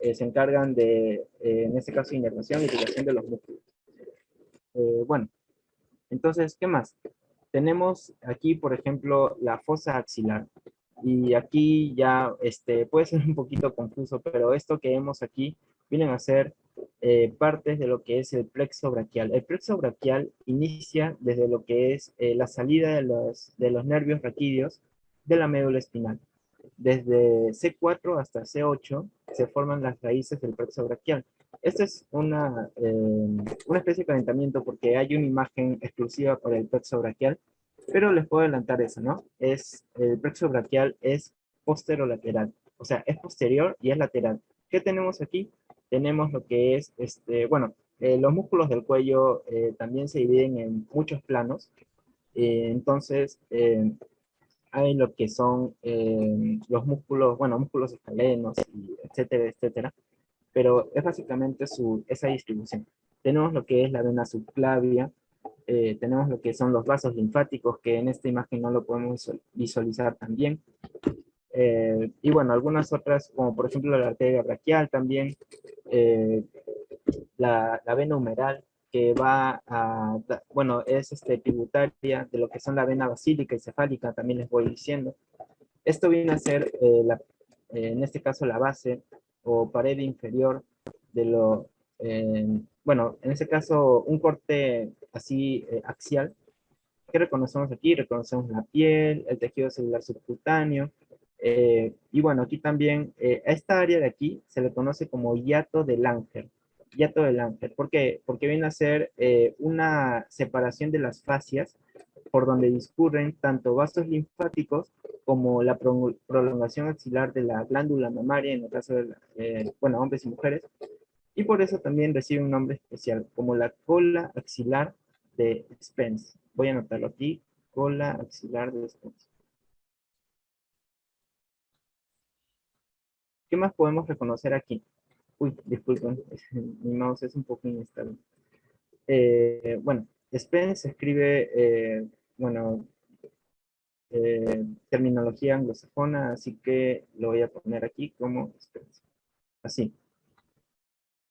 se encargan de, en este caso, inervación y irrigación de los músculos. Bueno, entonces, ¿qué más? Tenemos aquí, por ejemplo, la fosa axilar. Y aquí ya puede ser un poquito confuso, pero esto que vemos aquí vienen a ser partes de lo que es el plexo braquial. El plexo braquial inicia desde lo que es la salida de los nervios raquídeos de la médula espinal. Desde C4 hasta C8 se forman las raíces del plexo braquial. Esta es una especie de calentamiento porque hay una imagen exclusiva para el plexo braquial, pero les puedo adelantar eso, ¿no? El plexo braquial es posterolateral, o sea, es posterior y es lateral. ¿Qué tenemos aquí? Tenemos lo que es, los músculos del cuello también se dividen en muchos planos, entonces hay lo que son los músculos, bueno, músculos escalenos, y etcétera, etcétera, pero es básicamente esa distribución. Tenemos lo que es la vena subclavia, tenemos lo que son los vasos linfáticos, que en esta imagen no lo podemos visualizar también. Y bueno, algunas otras, como por ejemplo la arteria braquial también, eh, la vena humeral, que va a, bueno, es tributaria de lo que son la vena basílica y cefálica, también les voy diciendo. Esto viene a ser, en este caso, la base o pared inferior de bueno, en este caso, un corte así axial. ¿Qué reconocemos aquí? Reconocemos la piel, el tejido celular subcutáneo. Y bueno, aquí también, a esta área de aquí se le conoce como hiato de Langer. Hiato de Langer. ¿Por qué? Porque viene a ser una separación de las fascias por donde discurren tanto vasos linfáticos como la prolongación axilar de la glándula mamaria, en el caso de, bueno, hombres y mujeres, y por eso también recibe un nombre especial, como la cola axilar de Spence. Voy a anotarlo aquí, cola axilar de Spence. ¿Qué más podemos reconocer aquí? Uy, disculpen, mi mouse es un poco inestable. Bueno, Spence se escribe, bueno, terminología anglosajona, así que lo voy a poner aquí como Spence. Así.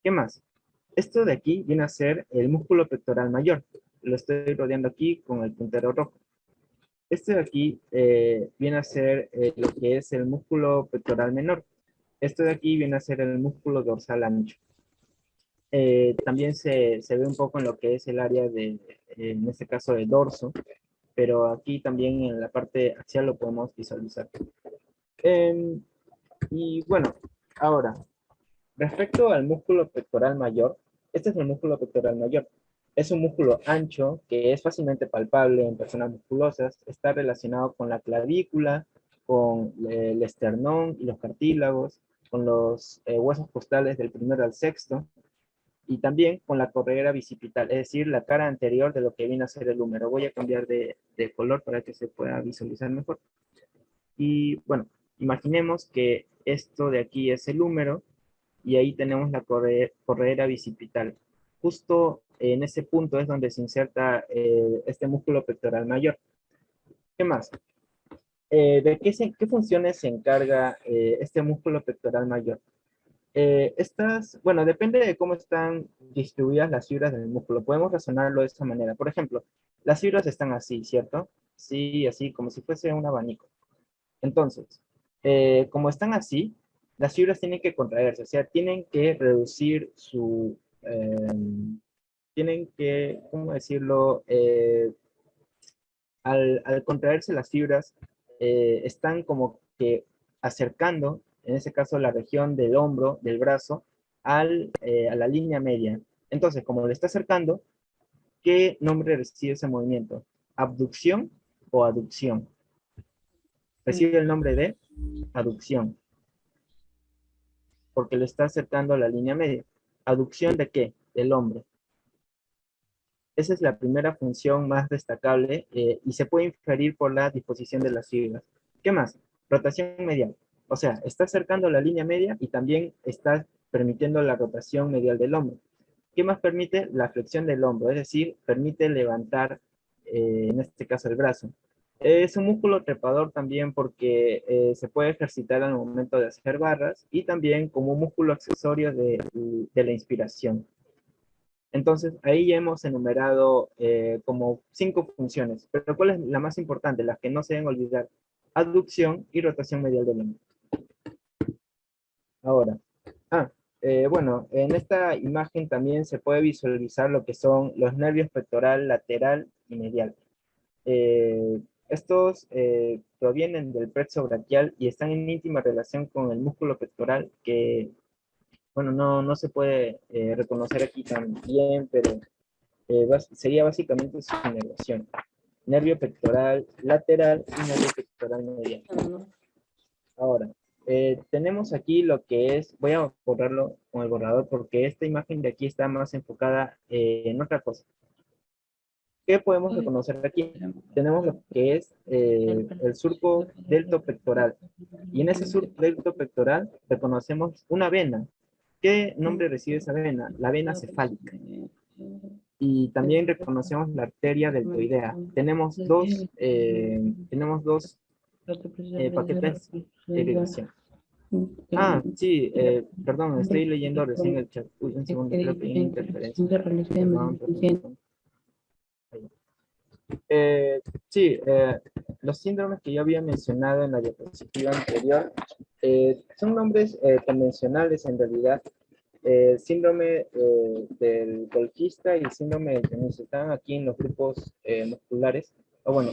¿Qué más? Esto de aquí viene a ser el músculo pectoral mayor. Lo estoy rodeando aquí con el puntero rojo. Este de aquí viene a ser lo que es el músculo pectoral menor. Este de aquí viene a ser el músculo dorsal ancho. También se ve un poco en lo que es el área de, en este caso, de dorso, pero aquí también en la parte axial lo podemos visualizar. Em, y bueno, ahora, respecto al músculo pectoral mayor, este es el músculo pectoral mayor. Es un músculo ancho que es fácilmente palpable en personas musculosas. Está relacionado con la clavícula, con el esternón y los cartílagos, con los huesos costales del primero al sexto, y también con la corredera bicipital, es decir, la cara anterior de lo que viene a ser el húmero. Voy a cambiar de color para que se pueda visualizar mejor. Y bueno, imaginemos que esto de aquí es el húmero y ahí tenemos la corredera bicipital. Justo en ese punto es donde se inserta este músculo pectoral mayor. ¿Qué más? ¿Qué funciones se encarga este músculo pectoral mayor? Bueno, depende de cómo están distribuidas las fibras del músculo. Podemos razonarlo de esta manera. Por ejemplo, las fibras están así, ¿cierto? Sí, así, como si fuese un abanico. Entonces, como están así, las fibras tienen que contraerse, o sea, tienen que reducir tienen que, ¿cómo decirlo? Al contraerse las fibras, están como que acercando, en ese caso, la región del hombro, del brazo, a la línea media. Entonces, como le está acercando, ¿qué nombre recibe ese movimiento? ¿Abducción o aducción? Recibe el nombre de aducción, porque le está acercando a la línea media. ¿Aducción de qué? Del hombro. Esa es la primera función más destacable y se puede inferir por la disposición de las siglas. ¿Qué más? Rotación medial. O sea, está acercando la línea media y también está permitiendo la rotación medial del hombro. ¿Qué más permite? La flexión del hombro, es decir, permite levantar, en este caso, el brazo. Es un músculo trepador también porque se puede ejercitar al momento de hacer barras y también como un músculo accesorio de la inspiración. Entonces, ahí ya hemos enumerado como 5 funciones, pero ¿cuál es la más importante? Las que no se deben olvidar. Aducción y rotación medial del hombro. Ahora, bueno, en esta imagen también se puede visualizar lo que son los nervios pectoral, lateral y medial. Eh, Estos provienen del plexo braquial y están en íntima relación con el músculo pectoral que, bueno, no se puede reconocer aquí tan bien, pero sería básicamente su inervación. Nervio pectoral lateral y nervio pectoral medial. Ahora, tenemos aquí lo que es, voy a borrarlo con el borrador porque esta imagen de aquí está más enfocada en otra cosa. ¿Qué podemos reconocer aquí? Tenemos lo que es el surco deltopectoral. Y en ese surco deltopectoral reconocemos una vena. ¿Qué nombre recibe esa vena? La vena cefálica. Y también reconocemos la arteria deltoidea. Tenemos dos paquetes de irrigación. Sí, perdón, estoy leyendo recién el chat. Uy, un segundo, creo que hay una interferencia. Perdón, perdón. Eh, sí, los síndromes que yo había mencionado en la diapositiva anterior son nombres convencionales en realidad. Síndrome del golfista y síndrome del tenista están aquí en los grupos musculares, o bueno,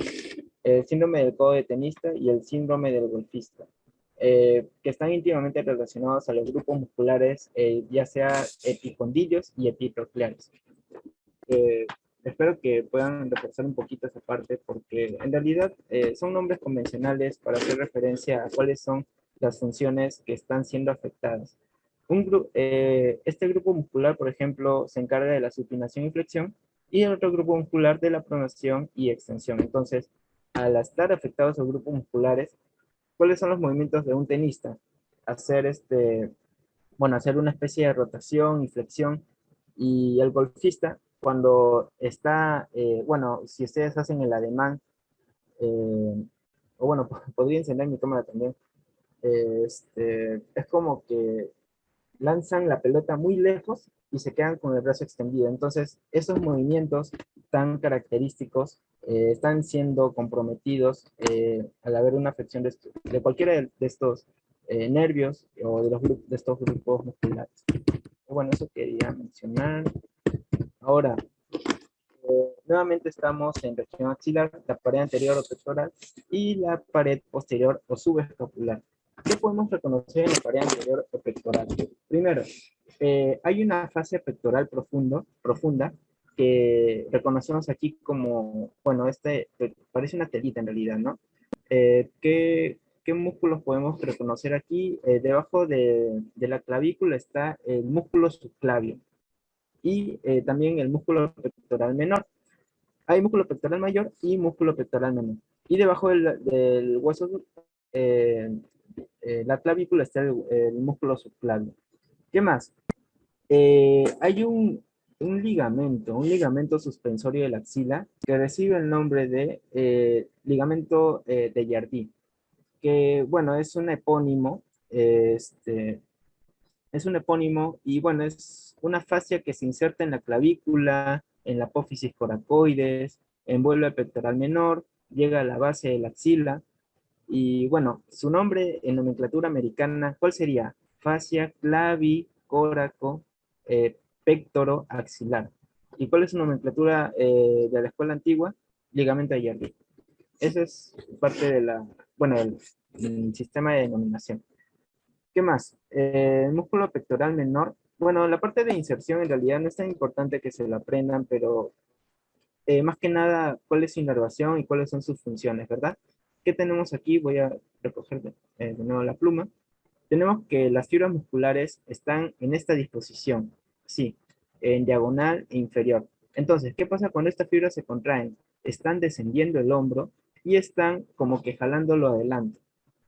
el síndrome del codo de tenista y el síndrome del golfista, que están íntimamente relacionados a los grupos musculares, ya sea epicondilios y epitrocleares. Eh, Espero que puedan reforzar un poquito esa parte porque en realidad son nombres convencionales para hacer referencia a cuáles son las funciones que están siendo afectadas. Este grupo muscular, por ejemplo, se encarga de la supinación y flexión y el otro grupo muscular de la pronación y extensión. Entonces, al estar afectados los grupos musculares, ¿cuáles son los movimientos de un tenista? Hacer hacer una especie de rotación y flexión. Y el golfista, cuando está, bueno, si ustedes hacen el ademán, o bueno, podría encender mi cámara también, es como que lanzan la pelota muy lejos y se quedan con el brazo extendido. Entonces, esos movimientos tan característicos están siendo comprometidos al haber una afección de cualquiera de estos nervios o de estos grupos musculares. Bueno, eso quería mencionar. Ahora, nuevamente estamos en región axilar, la pared anterior o pectoral y la pared posterior o subescapular. ¿Qué podemos reconocer en la pared anterior o pectoral? Primero, hay una fascia pectoral profunda que reconocemos aquí como, bueno, parece una telita en realidad, ¿no? ¿Qué músculos podemos reconocer aquí? Debajo de la clavícula está el músculo subclavio y también el músculo pectoral menor. Hay músculo pectoral mayor y músculo pectoral menor. Y debajo del hueso, la clavícula está el músculo subclavio. ¿Qué más? Hay un ligamento suspensorio de la axila que recibe el nombre de ligamento de Jardí, que bueno, es un epónimo y bueno, es una fascia que se inserta en la clavícula, en la apófisis coracoides, envuelve el pectoral menor, llega a la base de la axila y bueno, su nombre en nomenclatura americana, ¿cuál sería? Fascia clavicóraco pectoro axilar. ¿Y cuál es su nomenclatura de la escuela antigua? Ligamento de Jardín. Eso es parte de la, bueno, el sistema de denominación. ¿Qué más? El músculo pectoral menor. Bueno, la parte de inserción en realidad no es tan importante que se la aprendan, pero más que nada, cuál es su inervación y cuáles son sus funciones, ¿verdad? ¿Qué tenemos aquí? Voy a recoger de nuevo la pluma. Tenemos que las fibras musculares están en esta disposición, sí, en diagonal e inferior. Entonces, ¿qué pasa cuando estas fibras se contraen? Están descendiendo el hombro y están como que jalándolo adelante.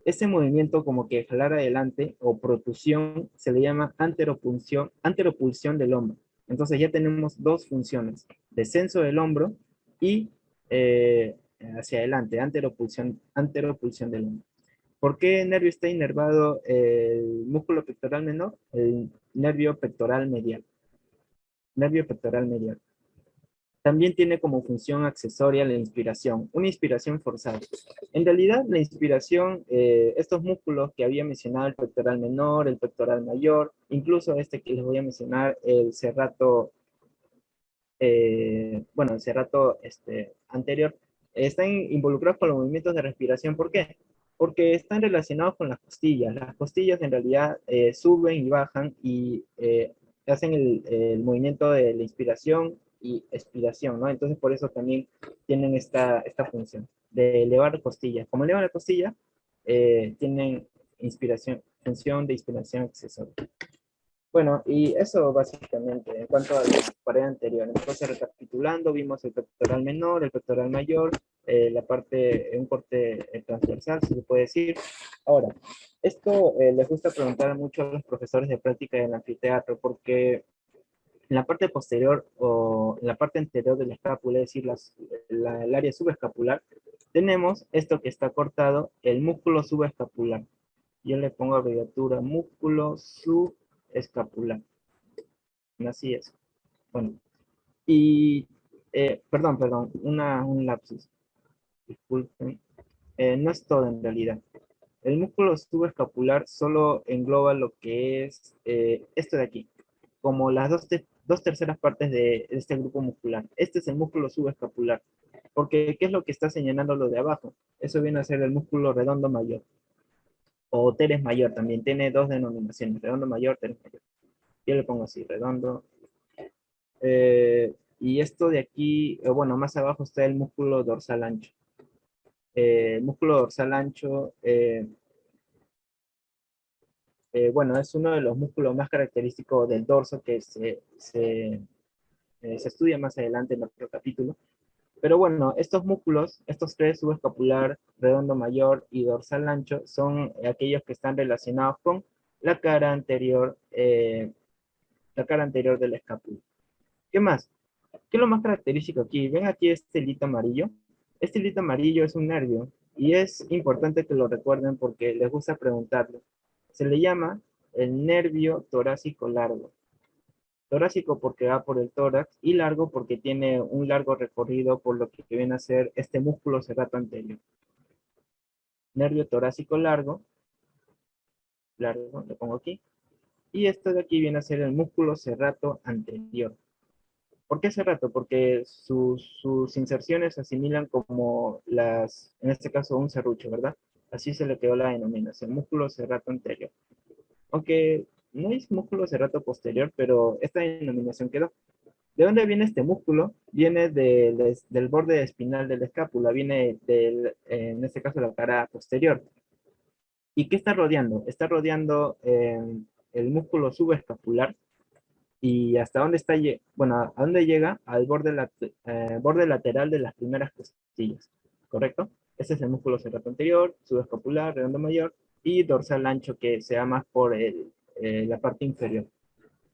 Ese movimiento como que jalar adelante o protusión se le llama anteropulsión del hombro. Entonces ya tenemos dos funciones, descenso del hombro y eh, hacia adelante, anteropulsión del hombro. ¿Por qué nervio está inervado el músculo pectoral menor? El nervio pectoral medial. Nervio pectoral medial. También tiene como función accesoria la inspiración, una inspiración forzada. En realidad, la inspiración, estos músculos que había mencionado, el pectoral menor, el pectoral mayor, incluso este que les voy a mencionar, el serrato, bueno, el serrato anterior, están involucrados con los movimientos de respiración. ¿Por qué? Porque están relacionados con las costillas. Las costillas en realidad suben y bajan y hacen el movimiento de la inspiración y expiración, ¿no? Entonces por eso también tienen esta función de elevar costillas. Como elevan la costilla, tienen inspiración, función de inspiración accesoria. Bueno, y eso básicamente en cuanto a la pared anterior. Entonces, recapitulando, vimos el pectoral menor, el pectoral mayor, la parte, un corte transversal, si se puede decir. Ahora, esto les gusta preguntar mucho a los profesores de práctica del anfiteatro, porque en la parte posterior o en la parte anterior de la escápula, es decir, el área subescapular, tenemos esto que está cortado, el músculo subescapular. Yo le pongo abreviatura músculo subescapular. Así es. Bueno, y, perdón, un lapsus. Disculpen. No es todo en realidad. El músculo subescapular solo engloba lo que es esto de aquí, como las dos terceras partes de este grupo muscular. Este es el músculo subescapular. Porque, ¿qué es lo que está señalando lo de abajo? Eso viene a ser el músculo redondo mayor. O teres mayor también. Tiene dos denominaciones, redondo mayor, teres mayor. Yo le pongo así, redondo. Y esto de aquí, bueno, más abajo está el músculo dorsal ancho. El músculo dorsal ancho, bueno, es uno de los músculos más característicos del dorso que se estudia más adelante en otro capítulo. Pero bueno, estos músculos, estos tres, subescapular, redondo mayor y dorsal ancho, son aquellos que están relacionados con la cara anterior de la escápula. ¿Qué más? ¿Qué es lo más característico aquí? ¿Ven aquí este hilito amarillo? Este hilito amarillo es un nervio y es importante que lo recuerden porque les gusta preguntarlo. Se le llama el nervio torácico largo. Torácico porque va por el tórax y largo porque tiene un largo recorrido por lo que viene a ser este músculo serrato anterior. Nervio torácico largo, lo pongo aquí. Y esto de aquí viene a ser el músculo serrato anterior. ¿Por qué serrato? Porque sus inserciones se asimilan como en este caso un serrucho, ¿verdad? Así se le quedó la denominación, músculo serrato anterior. Aunque no es músculo serrato posterior, pero esta denominación quedó. ¿De dónde viene este músculo? Viene del borde espinal de la escápula, viene en este caso, la cara posterior. ¿Y qué está rodeando? Está rodeando el músculo subescapular. ¿Y hasta dónde está? Bueno, ¿a dónde llega? Al borde lateral de las primeras costillas, ¿correcto? Ese es el músculo serrato anterior, subescapular, redondo mayor, y dorsal ancho, que se da más por la parte inferior.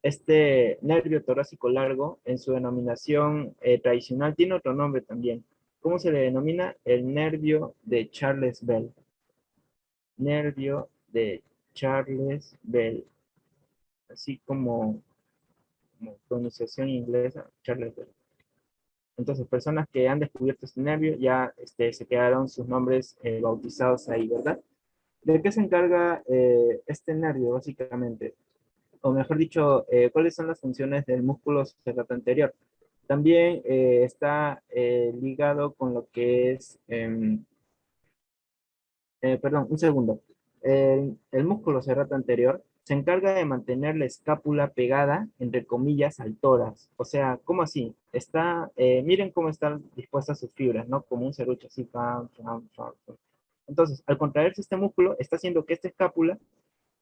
Este nervio torácico largo, en su denominación tradicional, tiene otro nombre también. ¿Cómo se le denomina? El nervio de Charles Bell. Nervio de Charles Bell. Así como pronunciación inglesa, Charles Bell. Entonces, personas que han descubierto este nervio ya se quedaron sus nombres bautizados ahí, ¿verdad? ¿De qué se encarga este nervio, básicamente? O mejor dicho, ¿cuáles son las funciones del músculo serrato anterior? También está ligado con lo que es, perdón, un segundo. El músculo serrato anterior se encarga de mantener la escápula pegada, entre comillas, al tórax. O sea, ¿cómo así? Está, miren cómo están dispuestas sus fibras, ¿no? Como un serrucho así, pam, pam, pam, pam. Entonces, al contraerse este músculo, está haciendo que esta escápula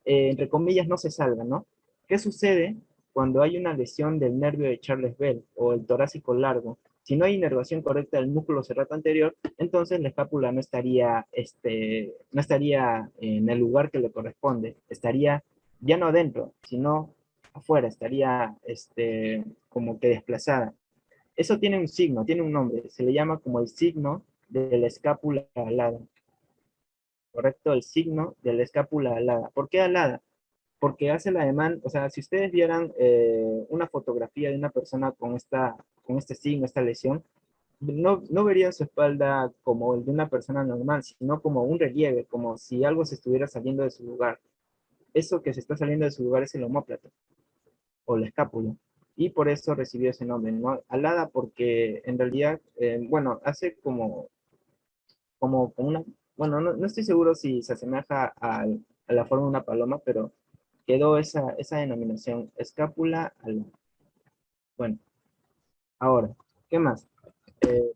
entre comillas, no se salga, ¿no? ¿Qué sucede cuando hay una lesión del nervio de Charles Bell o el torácico largo? Si no hay inervación correcta del músculo serrato anterior, entonces la escápula no estaría en el lugar que le corresponde, estaría ya no adentro, sino afuera, estaría como que desplazada. Eso tiene un signo, tiene un nombre, se le llama como el signo de la escápula alada, ¿correcto? El signo de la escápula alada. ¿Por qué alada? Porque hace el ademán, o sea, si ustedes vieran una fotografía de una persona con este signo, esta lesión, no verían su espalda como el de una persona normal, sino como un relieve, como si algo se estuviera saliendo de su lugar. Eso que se está saliendo de su lugar es el omóplato o la escápula. Y por eso recibió ese nombre, ¿no? Alada porque en realidad, bueno, hace como una, bueno, no estoy seguro si se asemeja a la forma de una paloma, pero quedó esa denominación, escápula alada. Bueno, ahora, ¿qué más?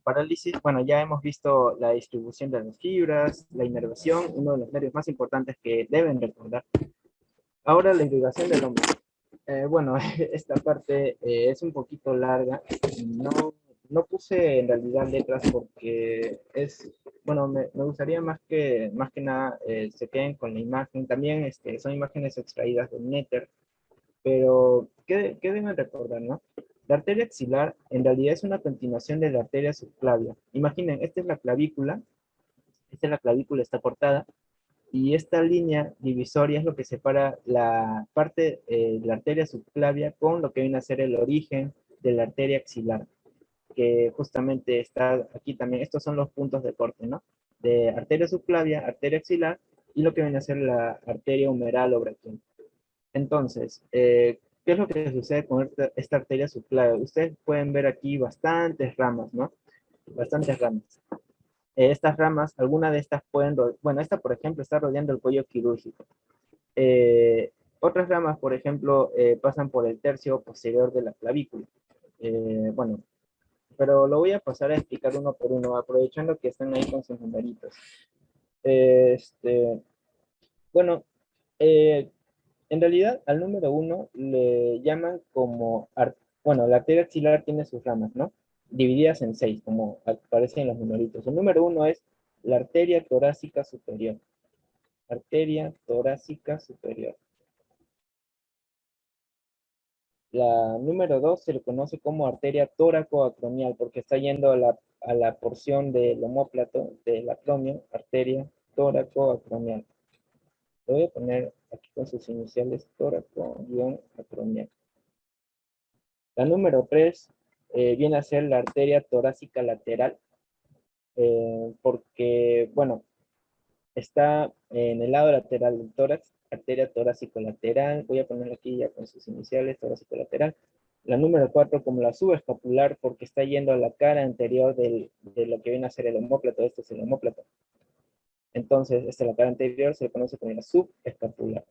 Parálisis, bueno, ya hemos visto la distribución de las fibras, la inervación, uno de los nervios más importantes que deben recordar. Ahora la irrigación del hombro. Bueno, esta parte es un poquito larga. No puse en realidad letras porque bueno, me gustaría más que nada se queden con la imagen. También son imágenes extraídas del Netter, pero ¿qué deben recordar, no? La arteria axilar en realidad es una continuación de la arteria subclavia. Imaginen, esta es la clavícula, está cortada, y esta línea divisoria es lo que separa la parte de la arteria subclavia con lo que viene a ser el origen de la arteria axilar, que justamente está aquí también. Estos son los puntos de corte, ¿no? De arteria subclavia, arteria axilar, y lo que viene a ser la arteria humeral o braquial. Entonces, ¿qué es lo que sucede con esta arteria subclavia? Ustedes pueden ver aquí bastantes ramas, ¿no? Bastantes ramas. Estas ramas, algunas de estas bueno, esta por ejemplo está rodeando el cuello quirúrgico. Otras ramas, por ejemplo, pasan por el tercio posterior de la clavícula. Bueno, pero lo voy a pasar a explicar uno por uno, aprovechando que están ahí con sus numeritos. Este, bueno, eh, en realidad al número uno le llaman como, bueno, la arteria axilar tiene sus ramas, ¿no? Divididas en seis, como aparecen en los numeritos. El número uno es la arteria torácica superior. Arteria torácica superior. La número 2 se le conoce como arteria tóraco-acromial porque está yendo a la porción del omóplato, del acromio, arteria tóraco-acromial. Lo voy a poner aquí con sus iniciales, tóraco-acromial. La número 3 viene a ser la arteria torácica lateral porque, bueno, está en el lado lateral del tórax, arteria torácico lateral. Voy a poner aquí ya con sus iniciales, torácico lateral. La número 4 como la subescapular porque está yendo a la cara anterior de lo que viene a ser el omóplato. Este es el omóplato. Entonces, esta es la cara anterior, se le conoce como la subescapular.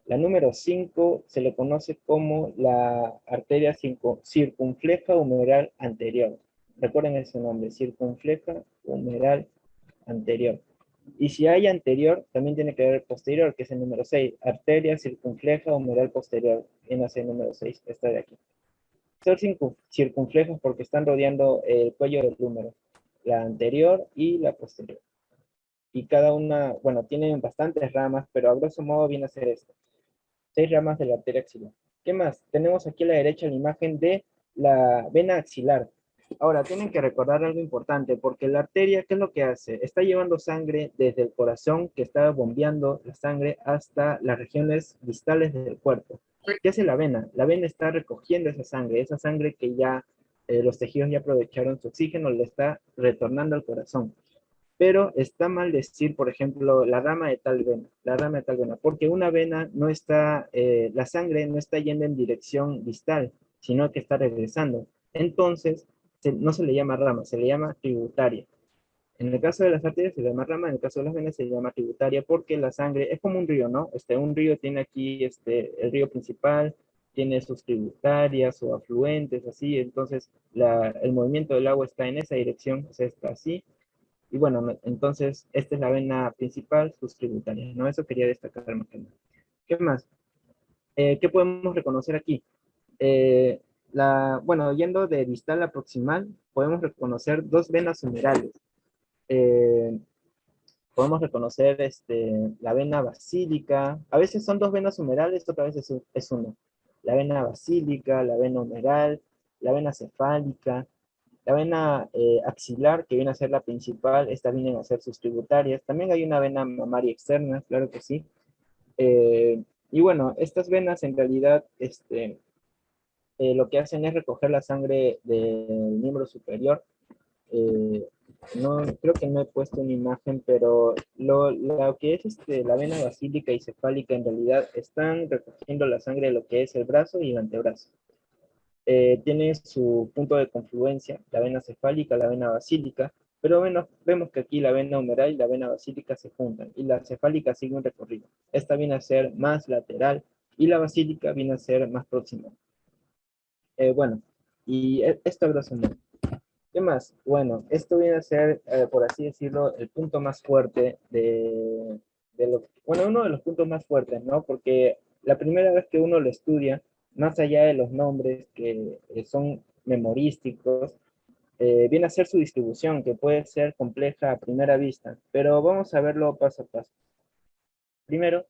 La número 5 se le conoce como la arteria circunfleja humeral anterior. Recuerden ese nombre, circunfleja humeral anterior. Y si hay anterior, también tiene que haber posterior, que es el número 6. Arteria circunfleja humeral posterior. Viene a ser el número 6, esta de aquí. Son circunflejas porque están rodeando el cuello del húmero. La anterior y la posterior. Y cada una, bueno, tienen bastantes ramas, pero a grosso modo viene a ser esto. 6 ramas de la arteria axilar. ¿Qué más? Tenemos aquí a la derecha la imagen de la vena axilar. Ahora, tienen que recordar algo importante, porque la arteria, ¿qué es lo que hace? Está llevando sangre desde el corazón, que está bombeando la sangre, hasta las regiones distales del cuerpo. ¿Qué hace la vena? La vena está recogiendo esa sangre que ya los tejidos ya aprovecharon su oxígeno, le está retornando al corazón. Pero está mal decir, por ejemplo, la rama de tal vena, la rama de tal vena, porque una vena no está, la sangre no está yendo en dirección distal, sino que está regresando. Entonces, no se le llama rama, se le llama tributaria. En el caso de las arterias se le llama rama, en el caso de las venas se le llama tributaria porque la sangre es como un río, ¿no? Un río tiene aquí el río principal, tiene sus tributarias o afluentes, así, entonces el movimiento del agua está en esa dirección, o sea, está así. Y bueno, entonces esta es la vena principal, sus tributarias, ¿no? Eso quería destacar más que nada. ¿Qué más? ¿Qué podemos reconocer aquí? Eh, bueno, yendo de distal a proximal, podemos reconocer dos venas humerales. Eh, Podemos reconocer la vena basílica. A veces son dos venas humerales, otra vez es uno. La vena basílica, la vena humeral, la vena cefálica, la vena axilar, que viene a ser la principal, esta vienen a ser sus tributarias. También hay una vena mamaria externa, claro que sí. Y bueno, estas venas en realidad lo que hacen es recoger la sangre del miembro superior. Eh, no, creo que no he puesto una imagen, pero lo que es la vena basílica y cefálica en realidad están recogiendo la sangre de lo que es el brazo y el antebrazo. Tiene su punto de confluencia, la vena cefálica, la vena basílica, pero bueno, vemos que aquí la vena humeral y la vena basílica se juntan y la cefálica sigue un recorrido. Esta viene a ser más lateral y la basílica viene a ser más próxima. Bueno, y esto a grosso modo. ¿Qué más? Bueno, esto viene a ser, por así decirlo, el punto más fuerte bueno, uno de los puntos más fuertes, ¿no? Porque la primera vez que uno lo estudia, más allá de los nombres que son memorísticos, viene a ser su distribución, que puede ser compleja a primera vista, pero vamos a verlo paso a paso. Primero,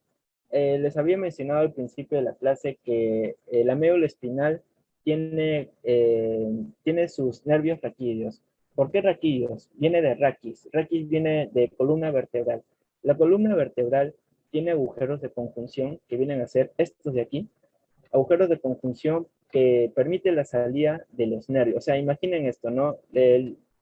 les había mencionado al principio de la clase que la médula espinal tiene sus nervios raquídeos. ¿Por qué raquídeos? Viene de raquis. Raquis viene de columna vertebral. La columna vertebral tiene agujeros de conjunción que vienen a ser estos de aquí, agujeros de conjunción que permiten la salida de los nervios. O sea, imaginen esto, ¿no?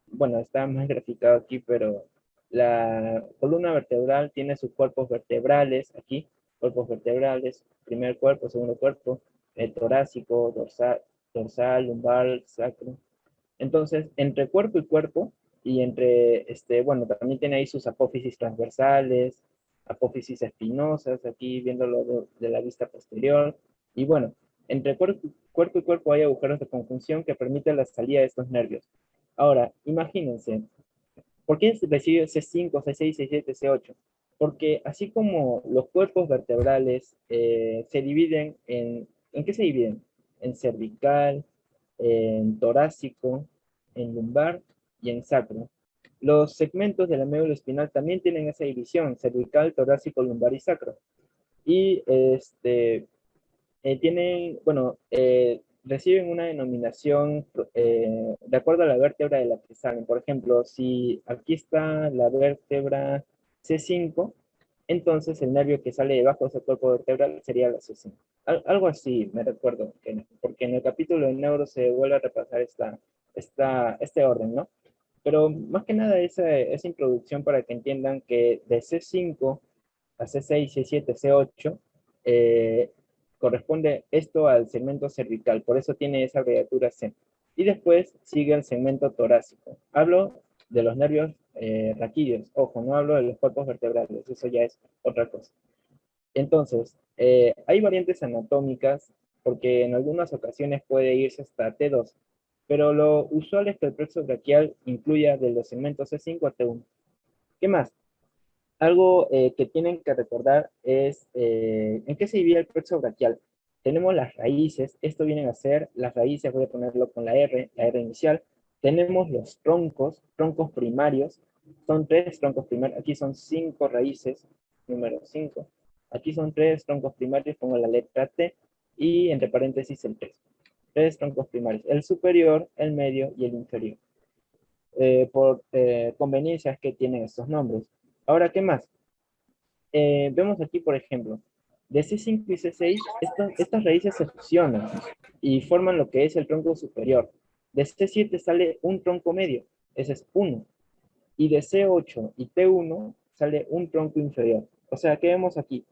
Bueno, está más graficado aquí, pero la columna vertebral tiene sus cuerpos vertebrales aquí, cuerpos vertebrales, primer cuerpo, segundo cuerpo, el torácico, dorsal, lumbar, sacro. Entonces, entre cuerpo y cuerpo, y bueno, también tiene ahí sus apófisis transversales, apófisis espinosas, aquí viéndolo de la vista posterior, y bueno, entre cuerpo y cuerpo hay agujeros de conjunción que permiten la salida de estos nervios. Ahora, imagínense, ¿por qué recibe C5, C6, C7, C8? Porque así como los cuerpos vertebrales se dividen ¿en qué se dividen? En cervical, en torácico, en lumbar y en sacro. Los segmentos de la médula espinal también tienen esa división, cervical, torácico, lumbar y sacro. Y bueno, reciben una denominación de acuerdo a la vértebra de la que salen. Por ejemplo, si aquí está la vértebra C5, entonces el nervio que sale debajo de ese cuerpo vertebral sería la C5. Algo así, me recuerdo, porque en el capítulo de neuro se vuelve a repasar este orden, ¿no? Pero más que nada esa introducción para que entiendan que de C5 a C6, C7, C8, corresponde esto al segmento cervical, por eso tiene esa abreviatura C. Y después sigue el segmento torácico. Hablo de los nervios raquídeos, ojo, no hablo de los cuerpos vertebrales, eso ya es otra cosa. Entonces, hay variantes anatómicas, porque en algunas ocasiones puede irse hasta T2, pero lo usual es que el plexo braquial incluya de los segmentos C5 a T1. ¿Qué más? Algo que tienen que recordar es en qué se divide el plexo braquial. Tenemos las raíces, esto vienen a ser las raíces, voy a ponerlo con la R inicial. Tenemos los troncos primarios, son tres troncos primarios, aquí son 5 raíces, número 5. Aquí son tres troncos primarios, pongo la letra T y entre paréntesis el 3. Tres troncos primarios, el superior, el medio y el inferior. Por conveniencias que tienen estos nombres. Ahora, ¿qué más? Vemos aquí, por ejemplo, de C5 y C6, estas raíces se fusionan y forman lo que es el tronco superior. De C7 sale un tronco medio, ese es 1. Y de C8 y T1 sale un tronco inferior. O sea, ¿qué vemos aquí?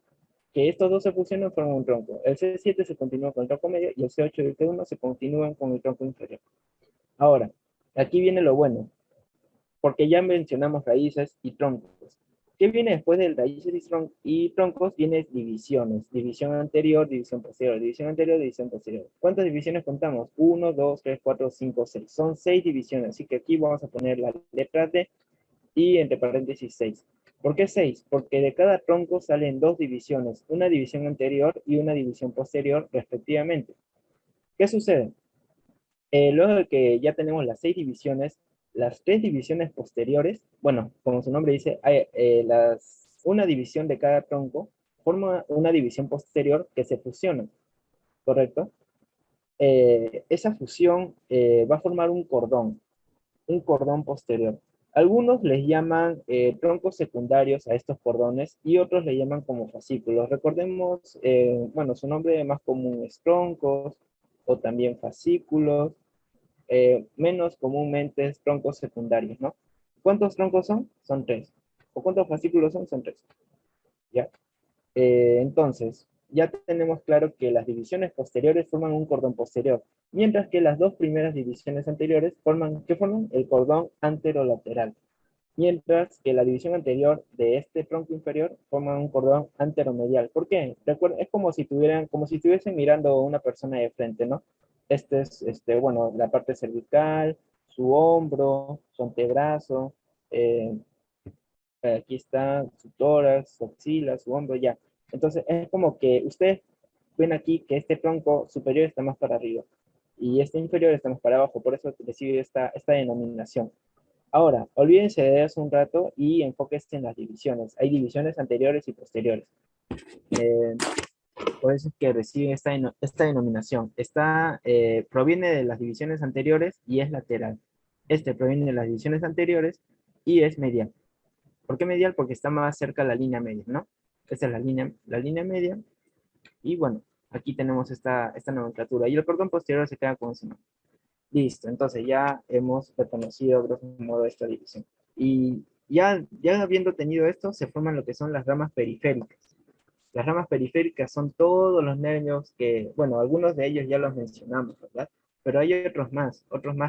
que estos dos se fusionan forman un tronco. El C7 se continúa con el tronco medio y el C8 y el T1 se continúan con el tronco inferior. Ahora, aquí viene lo bueno, porque ya mencionamos raíces y troncos. ¿Qué viene después de raíces y troncos? Viene divisiones. División anterior, división posterior, división anterior, división posterior. ¿Cuántas divisiones contamos? 1, 2, 3, 4, 5, 6. Son 6 divisiones, así que aquí vamos a poner la letra D y entre paréntesis 6. ¿Por qué 6? Porque de cada tronco salen dos divisiones, una división anterior y una división posterior respectivamente. ¿Qué sucede? Luego de que ya tenemos las 6 divisiones, las 3 divisiones posteriores, bueno, como su nombre dice, una división de cada tronco forma una división posterior que se fusiona, ¿correcto? Esa fusión va a formar un cordón posterior. Algunos les llaman troncos secundarios a estos cordones y otros le llaman como fascículos. Recordemos, bueno, su nombre más común es troncos o también fascículos, menos comúnmente es troncos secundarios, ¿no? ¿Cuántos troncos son? Son 3. ¿O cuántos fascículos son? Son 3. ¿Ya? Entonces, ya tenemos claro que las divisiones posteriores forman un cordón posterior, mientras que las dos primeras divisiones anteriores forman, ¿qué forman? El cordón anterolateral, mientras que la división anterior de este tronco inferior forma un cordón anteromedial. ¿Por qué? Recuerda, es como si tuvieran, como si estuviesen mirando a una persona de frente, ¿no? Este es, bueno, la parte cervical, su hombro, su antebrazo, eh, aquí está su tórax, su axila, su hombro, ya. Entonces, es como que ustedes ven aquí que este tronco superior está más para arriba y este inferior está más para abajo, por eso recibe esta denominación. Ahora, olvídense de eso un rato y enfóquense en las divisiones. Hay divisiones anteriores y posteriores. Eh, por eso es que recibe esta denominación. Proviene de las divisiones anteriores y es lateral. Este proviene de las divisiones anteriores y es medial. ¿Por qué medial? Porque está más cerca de la línea media, ¿no? Esta es la línea media. Y bueno, aquí tenemos esta nomenclatura. Y el cordón posterior se queda con ese nombre. Listo, entonces ya hemos reconocido, grosso modo, esta división. Y ya habiendo tenido esto, se forman lo que son las ramas periféricas. Las ramas periféricas son todos los nervios que, bueno, algunos de ellos ya los mencionamos, ¿verdad? Pero hay otros más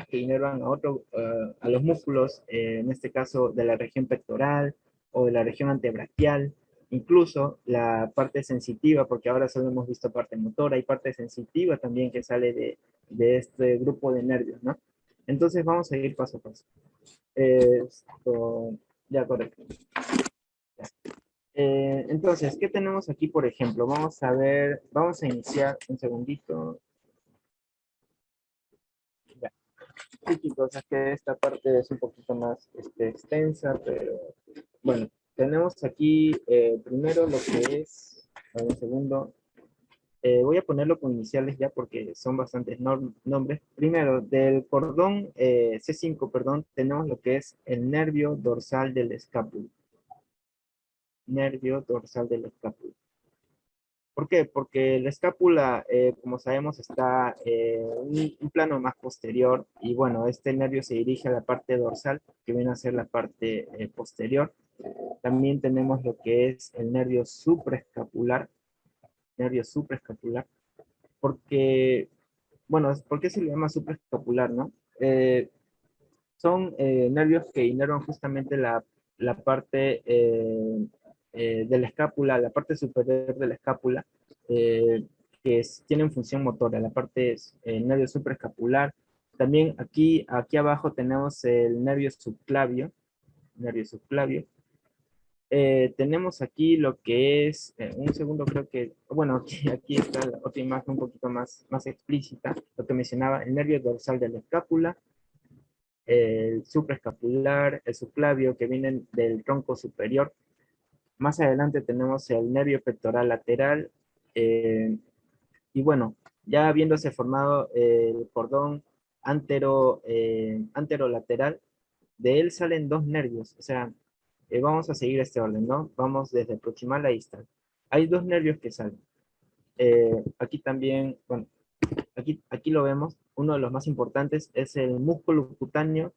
que inervan a los músculos, en este caso de la región pectoral o de la región antebraquial, incluso la parte sensitiva, porque ahora solo hemos visto parte motora, hay parte sensitiva también que sale de este grupo de nervios, ¿no? Entonces vamos a ir paso a paso. Esto, ya, correcto. Entonces, ¿qué tenemos aquí, por ejemplo? Vamos a ver, vamos a iniciar un segundito. Ya. Sí, chicos, es que esta parte es un poquito más extensa, pero bueno, tenemos aquí primero lo que es, a ver, un segundo, voy a ponerlo con iniciales ya porque son bastantes nombres. Primero, del cordón C5, perdón, tenemos lo que es el nervio dorsal del escápulo. Nervio dorsal del escápulo. ¿Por qué? Porque la escápula, como sabemos, está un plano más posterior y bueno, este nervio se dirige a la parte dorsal, que viene a ser la parte posterior. También tenemos lo que es el nervio supraescapular, porque, bueno, ¿por qué se le llama supraescapular, no? Son nervios que inervan justamente la parte de la escápula, la parte superior de la escápula, eh, tienen función motora. La parte es el nervio supraescapular. También aquí abajo tenemos el nervio subclavio. Tenemos aquí lo que es, un segundo creo que, bueno, aquí está la otra imagen un poquito más explícita, lo que mencionaba, el nervio dorsal de la escápula, el supraescapular, el subclavio que vienen del tronco superior. Más adelante tenemos el nervio pectoral lateral. Y bueno, ya habiéndose formado el cordón anterolateral, de él salen dos nervios. O sea, vamos a seguir este orden, ¿no? Vamos desde proximal a distal. Hay dos nervios que salen. Aquí también, bueno, aquí lo vemos, uno de los más importantes es el músculo cutáneo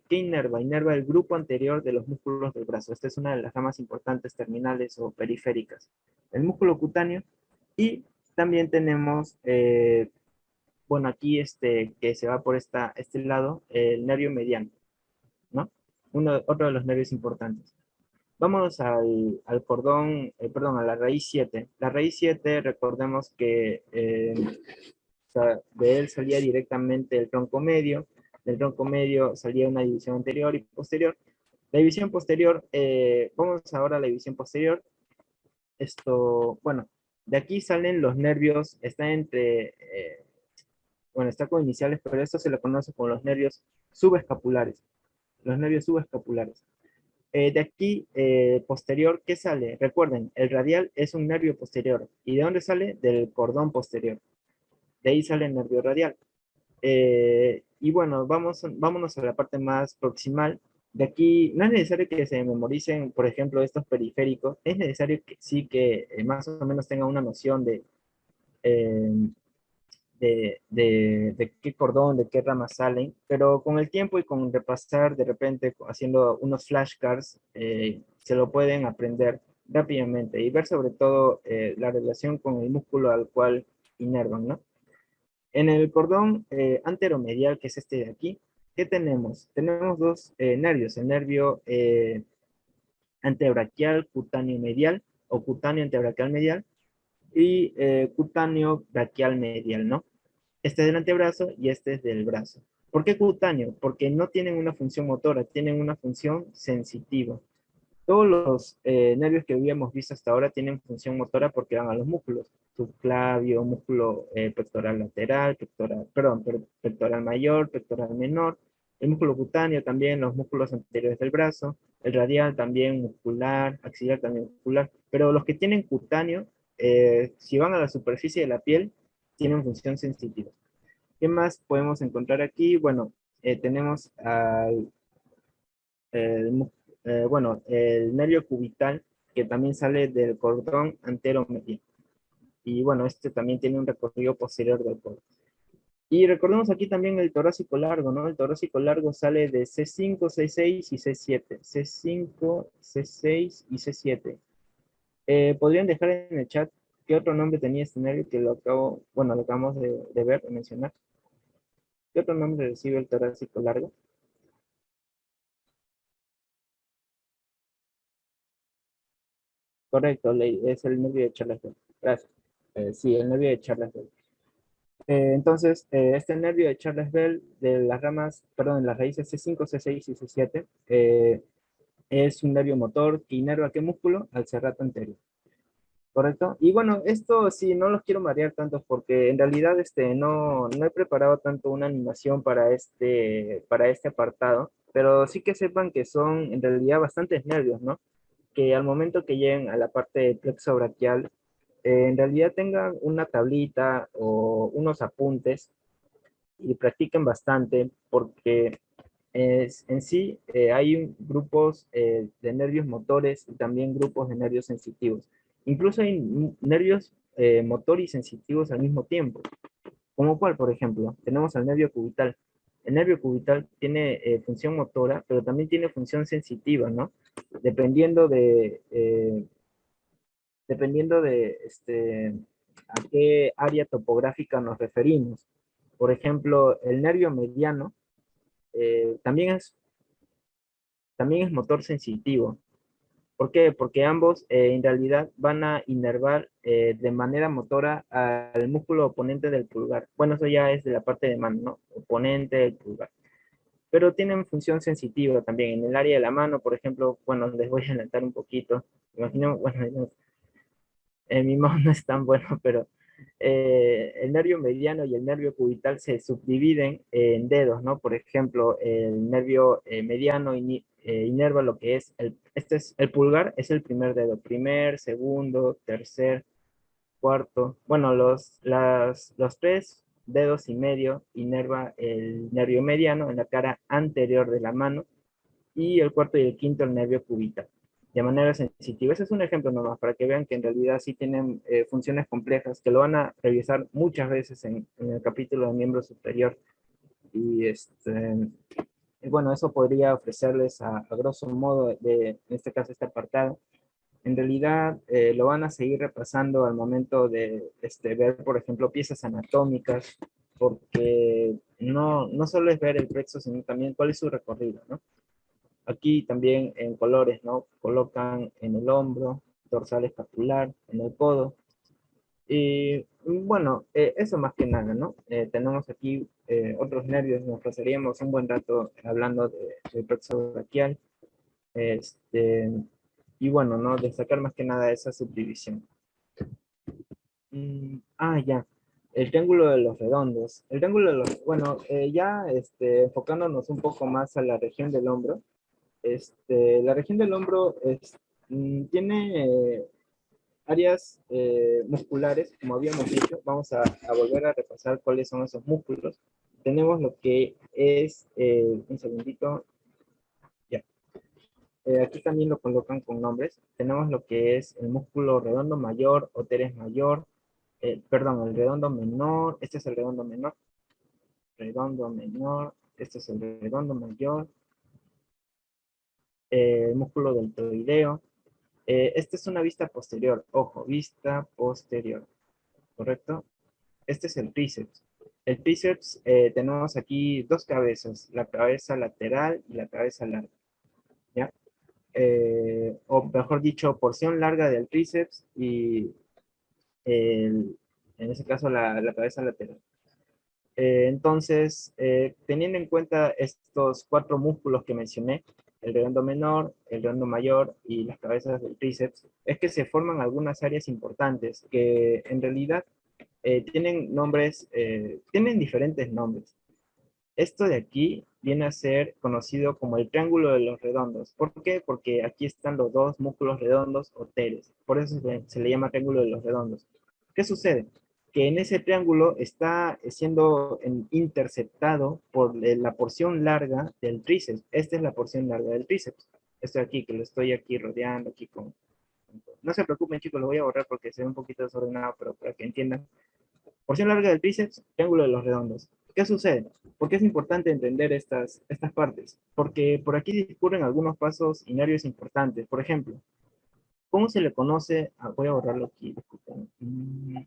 ¿qué inerva? Inerva el grupo anterior de los músculos del brazo. Esta es una de las ramas importantes terminales o periféricas. El músculo cutáneo y también tenemos, bueno, aquí que se va por este lado, el nervio mediano, ¿no? Otro de los nervios importantes. Vámonos al cordón, perdón, a la raíz 7. La raíz 7, recordemos que o sea, de él salía directamente el tronco medio, del tronco medio salía una división anterior y posterior. La división posterior, vamos ahora a la división posterior. Bueno, de aquí salen los nervios, está bueno, está con iniciales, pero esto se le conoce como los nervios subescapulares. Los nervios subescapulares. De aquí, posterior, ¿qué sale? Recuerden, el radial es un nervio posterior. ¿Y de dónde sale? Del cordón posterior. De ahí sale el nervio radial. Y bueno, vámonos a la parte más proximal. De aquí, no es necesario que se memoricen, por ejemplo, estos periféricos. Es necesario que sí que más o menos tengan una noción eh, de qué cordón, de qué ramas salen, pero con el tiempo y con repasar de repente haciendo unos flashcards, se lo pueden aprender rápidamente y ver sobre todo la relación con el músculo al cual inervan, ¿no? En el cordón anteromedial, que es este de aquí, ¿qué tenemos? Tenemos dos nervios, el nervio antebraquial cutáneo medial o cutáneo antebraquial medial y cutáneo braquial medial, ¿no? Este es del antebrazo y este es del brazo. ¿Por qué cutáneo? Porque no tienen una función motora, tienen una función sensitiva. Todos los nervios que habíamos visto hasta ahora tienen función motora porque van a los músculos. Subclavio, músculo pectoral lateral, pectoral mayor, pectoral menor. El músculo cutáneo también, los músculos anteriores del brazo. El radial también muscular, axilar también muscular. Pero los que tienen cutáneo, si van a la superficie de la piel, tienen función sensitiva. ¿Qué más podemos encontrar aquí? Bueno, tenemos el, bueno, el nervio cubital, que también sale del cordón anteromedial. Y bueno, este también tiene un recorrido posterior del cordón. Y recordemos aquí también el torácico largo, ¿no? El torácico largo sale de C5, C6 y C7. C5, C6 y C7. ¿Podrían dejar en el chat qué otro nombre tenía este nervio que bueno, lo acabamos de ver, de mencionar? ¿Qué otro nombre recibe el torácico largo? Correcto, Ley, es el nervio de Charles-Bell. Gracias. Sí, el nervio de Charles-Bell. Entonces, este nervio de Charles-Bell de las ramas, perdón, de las raíces C5, C6 y C7, es un nervio motor que inerva qué músculo? Al serrato anterior. ¿Correcto? Y bueno, esto sí, no los quiero marear tanto porque en realidad no he preparado tanto una animación para este apartado, pero sí que sepan que son en realidad bastantes nervios, ¿no? Que al momento que lleguen a la parte de plexo braquial, en realidad tengan una tablita o unos apuntes y practiquen bastante porque en sí hay grupos de nervios motores y también grupos de nervios sensitivos. Incluso hay nervios motor y sensitivos al mismo tiempo. ¿Como cuál, por ejemplo? Tenemos al nervio cubital. El nervio cubital tiene función motora, pero también tiene función sensitiva, ¿no? Dependiendo de a qué área topográfica nos referimos. Por ejemplo, el nervio mediano también es motor sensitivo. ¿Por qué? Porque ambos en realidad van a inervar de manera motora al músculo oponente del pulgar. Bueno, eso ya es de la parte de mano, ¿no? Oponente del pulgar. Pero tienen función sensitiva también. En el área de la mano, por ejemplo, bueno, les voy a adelantar un poquito. Imagino, bueno, mi mouse no es tan bueno, pero el nervio mediano y el nervio cubital se subdividen en dedos, ¿no? Por ejemplo, el nervio mediano inerva lo que es, el pulgar es el primer dedo, primer, segundo, tercer, cuarto. Bueno, los tres dedos y medio inerva el nervio mediano en la cara anterior de la mano y el cuarto y el quinto el nervio cubital de manera sensitiva. Ese es un ejemplo nomás para que vean que en realidad sí tienen funciones complejas que lo van a revisar muchas veces en el capítulo de miembro superior. Y Y bueno, eso podría ofrecerles a grosso modo, en este caso, este apartado. En realidad, lo van a seguir repasando al momento de ver, por ejemplo, piezas anatómicas, porque no solo es ver el plexo, sino también cuál es su recorrido, ¿no? Aquí también en colores, ¿no? Colocan en el hombro, dorsal escapular, en el codo. Y bueno, eso más que nada, ¿no? Tenemos aquí otros nervios, nos pasaríamos un buen rato hablando del plexo braquial. Este, y bueno, ¿no? Destacar más que nada esa subdivisión. Ya. El triángulo de los redondos. El triángulo de los, bueno, ya enfocándonos un poco más a la región del hombro. La región del hombro tiene áreas musculares, como habíamos dicho. Vamos a volver a repasar cuáles son esos músculos. Tenemos lo que es, un segundito, ya. Aquí también lo colocan con nombres. Tenemos lo que es el músculo redondo mayor o teres mayor, perdón, el redondo menor, este es el redondo menor, este es el redondo mayor, el músculo deltoideo. Esta es una vista posterior, ojo, vista posterior, ¿correcto? Este es el tríceps. El tríceps tenemos aquí dos cabezas, la cabeza lateral y la cabeza larga, ¿ya? O mejor dicho, porción larga del tríceps y en ese caso la cabeza lateral. Entonces, teniendo en cuenta estos cuatro músculos que mencioné, el redondo menor, el redondo mayor y las cabezas del tríceps, es que se forman algunas áreas importantes que en realidad tienen nombres, tienen diferentes nombres. Esto de aquí viene a ser conocido como el triángulo de los redondos. ¿Por qué? Porque aquí están los dos músculos redondos o teres. Por eso se le llama triángulo de los redondos. ¿Qué sucede? Que en ese triángulo está siendo interceptado por la porción larga del tríceps. Esta es la porción larga del tríceps. Esto de aquí, que lo estoy aquí rodeando aquí con... No se preocupen, chicos, lo voy a borrar porque se ve un poquito desordenado, pero para que entiendan. Porción larga del tríceps, triángulo de los redondos. ¿Qué sucede? ¿Por qué es importante entender estas partes? Porque por aquí discurren algunos pasos y nervios importantes. Por ejemplo, ¿cómo se le conoce? Voy a borrarlo aquí, disculpen. Un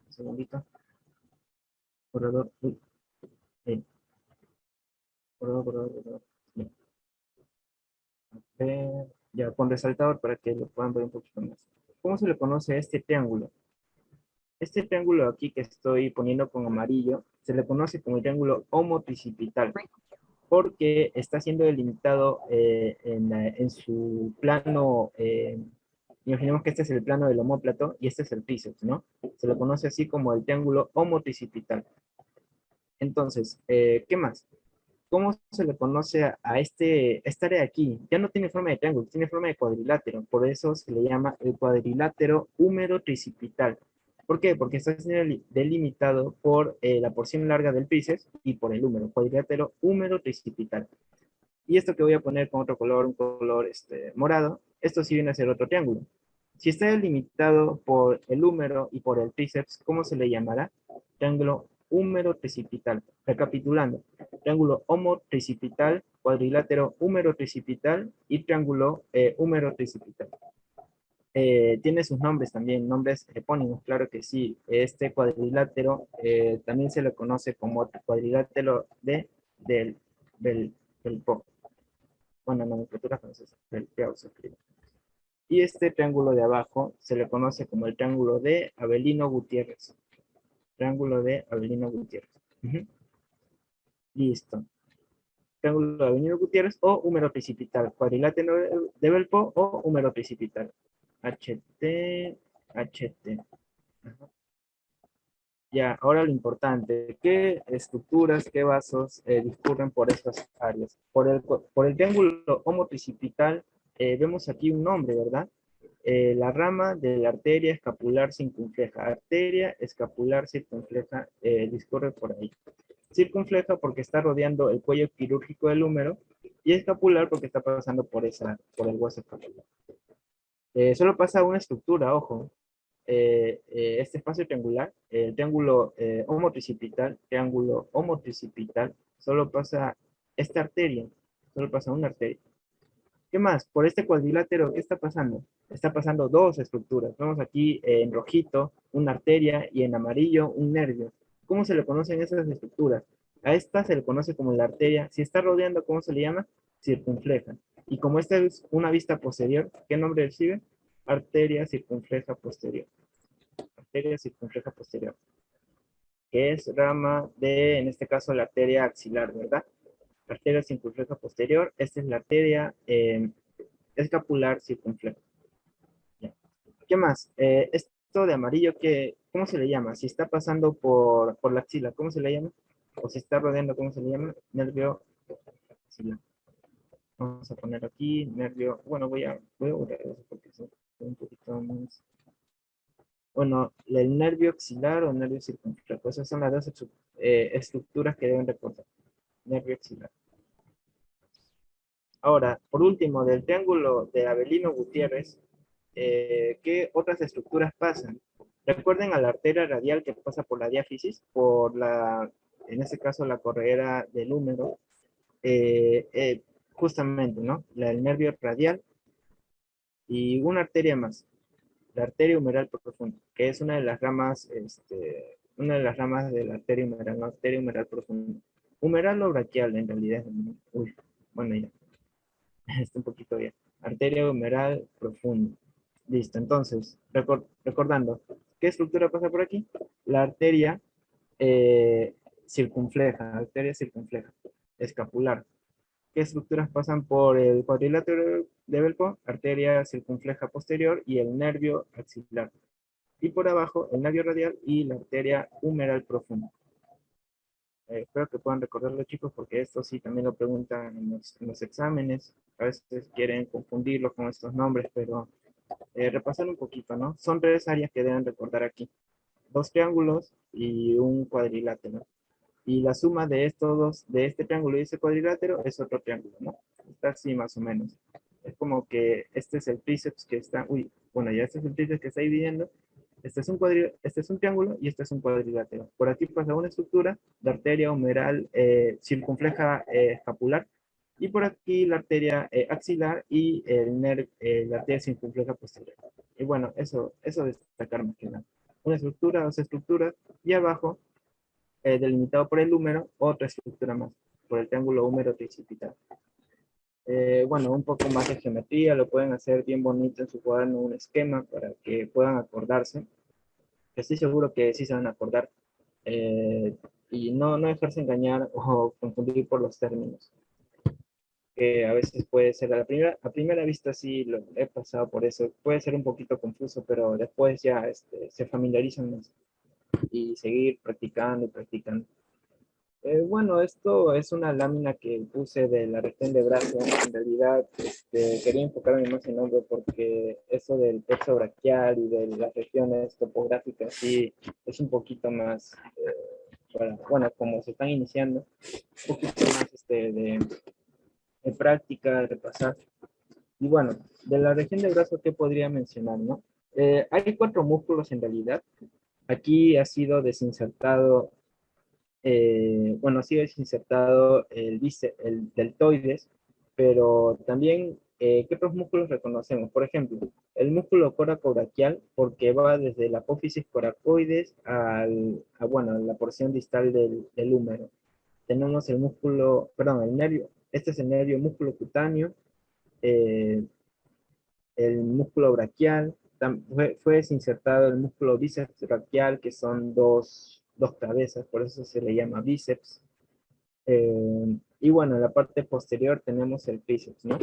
segundito. Corredor. Sí, corredor. Bien. A ver, ya, con resaltador para que lo puedan ver un poquito más. ¿Cómo se le conoce a este triángulo? Este triángulo aquí que estoy poniendo con amarillo, se le conoce como el triángulo homotricipital, porque está siendo delimitado en su plano, imaginemos que este es el plano del omóplato y este es el tríceps, ¿no? Se lo conoce así como el triángulo homotricipital. Entonces, ¿qué más? ¿Cómo se le conoce a esta área de aquí? Ya no tiene forma de triángulo, tiene forma de cuadrilátero, por eso se le llama el cuadrilátero húmero tricipital. ¿Por qué? Porque está siendo delimitado por la porción larga del tríceps y por el húmero, cuadrilátero húmero tricipital. Y esto que voy a poner con otro color, un color morado, esto sí viene a ser otro triángulo. Si está delimitado por el húmero y por el tríceps, ¿cómo se le llamará? Triángulo húmero tricipital. Recapitulando, triángulo homotricipital, cuadrilátero húmero tricipital y triángulo húmero tricipital. Tiene sus nombres también, nombres epónimos, claro que sí. Este cuadrilátero también se le conoce como cuadrilátero del, del PO. Bueno, en nomenclatura francesa, del PO se escribe. Y este triángulo de abajo se le conoce como el triángulo de Avelino Gutiérrez. Triángulo de Avelino Gutiérrez. Ujú. Listo. Triángulo de Avelino Gutiérrez o húmero precipital. Cuadrilátero de Belpo o húmero precipital. HT, HT. Ajá. Ya, ahora lo importante, ¿qué estructuras, qué vasos discurren por estas áreas? Por el triángulo homotricipital vemos aquí un nombre, ¿verdad? La rama de la arteria escapular circunfleja. Arteria escapular circunfleja discurre por ahí. Circunfleja porque está rodeando el cuello quirúrgico del húmero y escapular porque está pasando por el hueso escapular. Solo pasa una estructura, ojo. Este espacio triangular, el triángulo homotricipital, solo pasa esta arteria, solo pasa una arteria. ¿Qué más? Por este cuadrilátero, ¿qué está pasando? Está pasando dos estructuras. Vemos aquí en rojito una arteria y en amarillo un nervio. ¿Cómo se le conocen esas estructuras? A esta se le conoce como la arteria. Si está rodeando, ¿cómo se le llama? Circunfleja. Y como esta es una vista posterior, ¿qué nombre recibe? Arteria circunfleja posterior. Arteria circunfleja posterior. Que es rama de, en este caso, la arteria axilar, ¿verdad? Arteria circunfleja posterior. Esta es la arteria escapular circunfleja. Ya. ¿Qué más? Esto de amarillo, ¿cómo se le llama? Si está pasando por la axila, ¿cómo se le llama? O si está rodeando, ¿cómo se le llama? Nervio axilar. Vamos a poner aquí nervio. Bueno, voy a borrar eso porque es un poquito más. Bueno, el nervio axilar o nervio circunflejo. Esas son las dos estructuras que deben recordar. Nervio axilar. Ahora, por último, del triángulo de Avelino Gutiérrez, ¿qué otras estructuras pasan? Recuerden a la arteria radial que pasa por la diáfisis, en este caso, la corredera del húmero, justamente, ¿no? El nervio radial y una arteria más, la arteria humeral profunda, que es una de las ramas de la arteria humeral, la arteria humeral profunda. Humeral o braquial, en realidad. Uy, bueno, ya. Está un poquito bien. Arteria humeral profunda. Listo, entonces, recordando, ¿qué estructura pasa por aquí? La arteria arteria circunfleja, escapular. ¿Qué estructuras pasan por el cuadrilátero de Velpo? Arteria circunfleja posterior y el nervio axilar. Y por abajo, el nervio radial y la arteria humeral profunda. Espero que puedan recordarlo, chicos, porque esto sí también lo preguntan en los exámenes. A veces quieren confundirlo con estos nombres, pero repasar un poquito, ¿no? Son tres áreas que deben recordar aquí. Dos triángulos y un cuadrilátero. Y la suma de estos dos, de este triángulo y este cuadrilátero, es otro triángulo, ¿no? Está así más o menos. Es como que este es el tríceps que está, bueno, ya este es el tríceps que está dividiendo. Este es un triángulo y este es un cuadrilátero. Por aquí pasa una estructura de arteria humeral circunfleja escapular. Y por aquí la arteria axilar y la arteria circunfleja posterior. Y bueno, eso destacar más que nada. Una estructura, dos estructuras, y abajo delimitado por el húmero, otra estructura más, por el triángulo húmero tricipital. Bueno, un poco más de geometría, lo pueden hacer bien bonito en su cuaderno, un esquema para que puedan acordarse. Estoy seguro que sí se van a acordar. Y no dejarse engañar o confundir por los términos. Que a veces puede ser, a primera vista sí lo he pasado por eso. Puede ser un poquito confuso, pero después ya se familiarizan más y seguir practicando y practicando. Bueno, esto es una lámina que puse de la región de brazo. En realidad, quería enfocarme más en hombro porque eso del plexo braquial y de las regiones topográficas sí es un poquito más, bueno, como se están iniciando, un poquito más de práctica, de repasar. Y bueno, de la región de brazo, ¿qué podría mencionar, no? Hay cuatro músculos en realidad. Aquí ha sido desinsertado bueno, sí es insertado el deltoides, pero también, ¿qué otros músculos reconocemos? Por ejemplo, el músculo coracobraquial, porque va desde la apófisis coracoides bueno, a la porción distal del húmero. Tenemos el músculo, perdón, el nervio, este es el nervio músculo cutáneo, eh, el músculo braquial, fue desinsertado el músculo bíceps braquial, que son dos cabezas, por eso se le llama bíceps. Y bueno, en la parte posterior tenemos el tríceps, ¿no?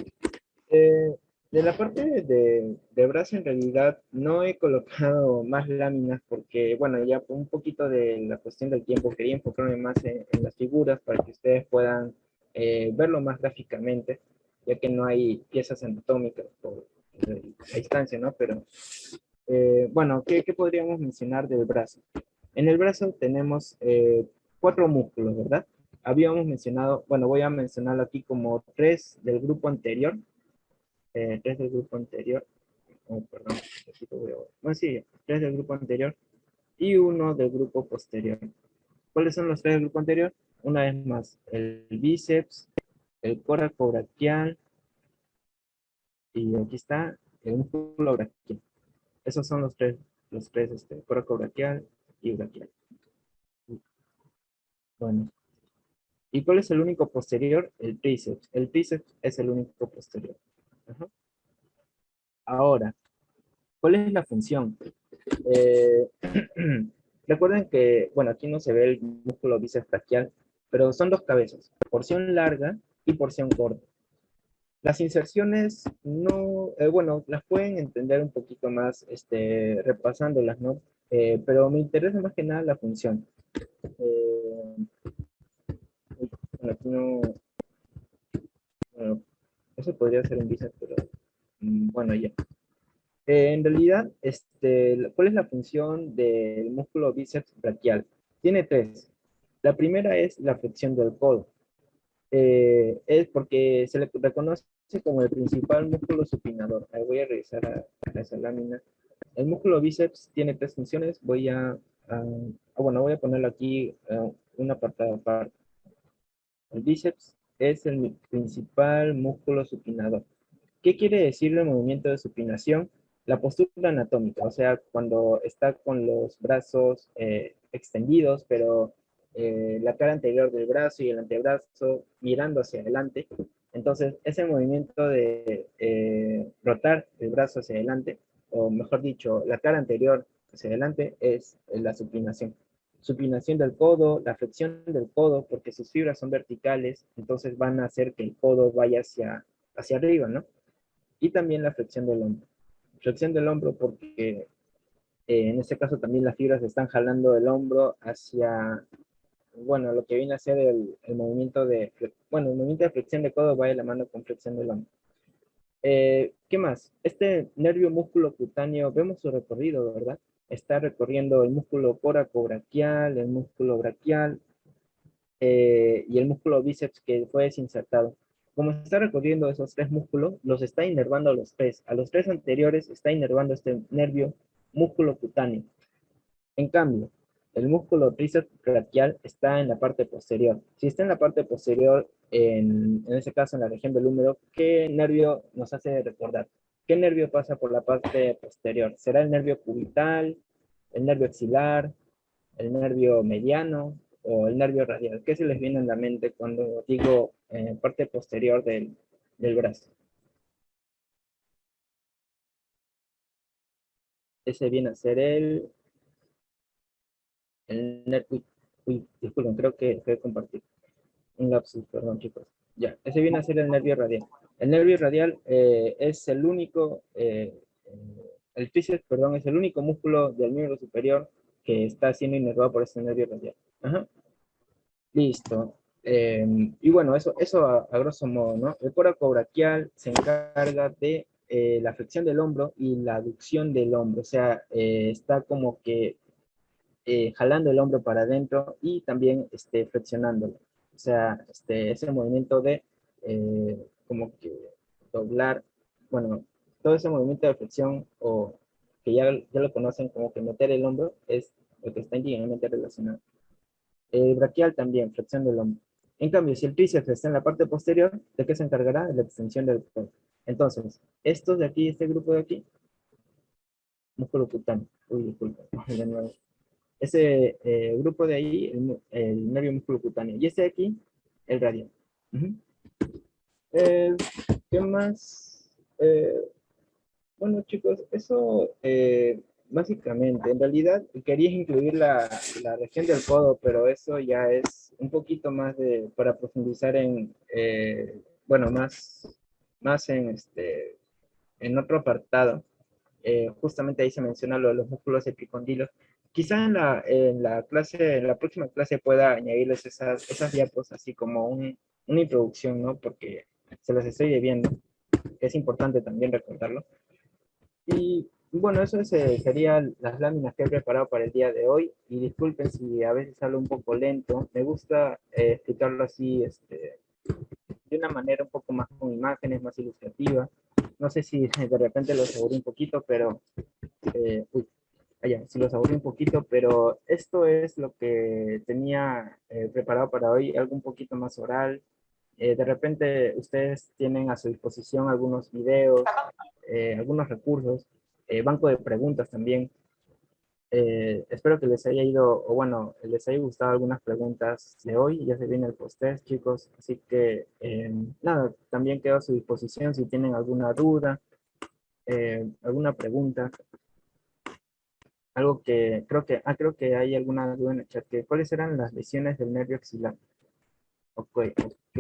De la parte de brazo, en realidad, no he colocado más láminas porque, bueno, ya por un poquito de la cuestión del tiempo, quería enfocarme más en las figuras para que ustedes puedan verlo más gráficamente, ya que no hay piezas anatómicas por la distancia, ¿no? Pero, bueno, ¿qué podríamos mencionar del brazo? En el brazo tenemos cuatro músculos, ¿verdad? Habíamos mencionado, bueno, voy a mencionarlo aquí como tres del grupo anterior. Tres del grupo anterior. Oh, perdón, aquí lo voy a ver. Bueno, sí, tres del grupo anterior y uno del grupo posterior. ¿Cuáles son los tres del grupo anterior? Una vez más, el bíceps, el coraco braquial y aquí está el músculo braquial. Esos son los tres, coraco braquial y braquial. Bueno, ¿y cuál es el único posterior? El tríceps. El tríceps es el único posterior. Ajá. Ahora, ¿cuál es la función? Eh, recuerden que, bueno, aquí no se ve el músculo bíceps braquial, pero son dos cabezas, porción larga y porción corta. Las inserciones no, bueno, las pueden entender un poquito más repasándolas, ¿no? Pero me interesa más que nada la función. Eh, bueno, aquí no, bueno, eso podría ser un bíceps, pero bueno, ya. En realidad, ¿cuál es la función del músculo bíceps braquial? Tiene tres. La primera es la flexión del codo. Es porque se le reconoce como el principal músculo supinador. Ahí voy a revisar a esa lámina. El músculo bíceps tiene tres funciones. Bueno, voy a ponerlo aquí una apartado aparte. El bíceps es el principal músculo supinador. ¿Qué quiere decir el movimiento de supinación? La postura anatómica, o sea, cuando está con los brazos extendidos, pero la cara anterior del brazo y el antebrazo mirando hacia adelante. Entonces, ese movimiento de rotar el brazo hacia adelante, o mejor dicho, la cara anterior hacia adelante, es la supinación. Supinación del codo, la flexión del codo, porque sus fibras son verticales, entonces van a hacer que el codo vaya hacia arriba, ¿no? Y también la flexión del hombro. Flexión del hombro porque en este caso también las fibras están jalando el hombro hacia, bueno, lo que viene a ser el movimiento bueno, el movimiento de flexión de codo va de la mano con flexión del hombro. ¿Qué más? Este nervio músculo cutáneo, vemos su recorrido, ¿verdad? Está recorriendo el músculo coracobraquial, el músculo braquial, y el músculo bíceps que fue desinsertado. Como está recorriendo esos tres músculos, los está inervando a los tres. A los tres anteriores está inervando este nervio músculo cutáneo. En cambio, el músculo tríceps braquial está en la parte posterior. Si está en la parte posterior, en ese caso en la región del húmero, ¿qué nervio nos hace recordar? ¿Qué nervio pasa por la parte posterior? ¿Será el nervio cubital, el nervio axilar, el nervio mediano o el nervio radial? ¿Qué se les viene en la mente cuando digo parte posterior del brazo? Ese viene a ser el nervio, uy, disculpen, creo que fue compartir. Un lapsus, perdón chicos. Ya, ese viene a ser el nervio radial. El nervio radial es el único, el tríceps, perdón, es el único músculo del miembro superior que está siendo inervado por este nervio radial. Ajá. Listo. Y bueno, eso a grosso modo, ¿no? El coracobraquial se encarga de la flexión del hombro y la aducción del hombro. O sea, está como que jalando el hombro para adentro y también flexionándolo. O sea, ese movimiento de como que doblar, bueno, todo ese movimiento de flexión o que ya lo conocen como que meter el hombro es lo que está íntimamente relacionado. Braquial también, flexión del hombro. En cambio, si el tríceps está en la parte posterior, ¿de qué se encargará? De la extensión del cuerpo. Entonces, estos de aquí, este grupo de aquí, músculo cutáneo. Uy, disculpa, de nuevo. Ese grupo de ahí, el nervio músculo cutáneo. Y este de aquí, el radial. Uh-huh. ¿Qué más? Bueno, chicos, eso básicamente, en realidad quería incluir la región del codo, pero eso ya es un poquito más para profundizar bueno, más en otro apartado. Justamente ahí se menciona lo de los músculos epicondilos. Quizá en la próxima clase pueda añadirles esas diapos, así como una introducción, ¿no? Porque se las estoy debiendo. Es importante también recordarlo. Y bueno, eso serían las láminas que he preparado para el día de hoy. Y disculpen si a veces hablo un poco lento. Me gusta explicarlo así, de una manera un poco más con imágenes, más ilustrativa. No sé si de repente los aburrí un poquito, pero si los aburrí un poquito, pero esto es lo que tenía preparado para hoy, algo un poquito más oral, De repente ustedes tienen a su disposición algunos videos, algunos recursos, banco de preguntas también. Espero que les haya ido, o bueno, les haya gustado algunas preguntas de hoy. Ya se viene el post-test, chicos. Así que, nada, también quedo a su disposición si tienen alguna duda, alguna pregunta. Algo que creo que hay alguna duda en el chat. ¿Cuáles eran las lesiones del nervio axilar? Ok, ok.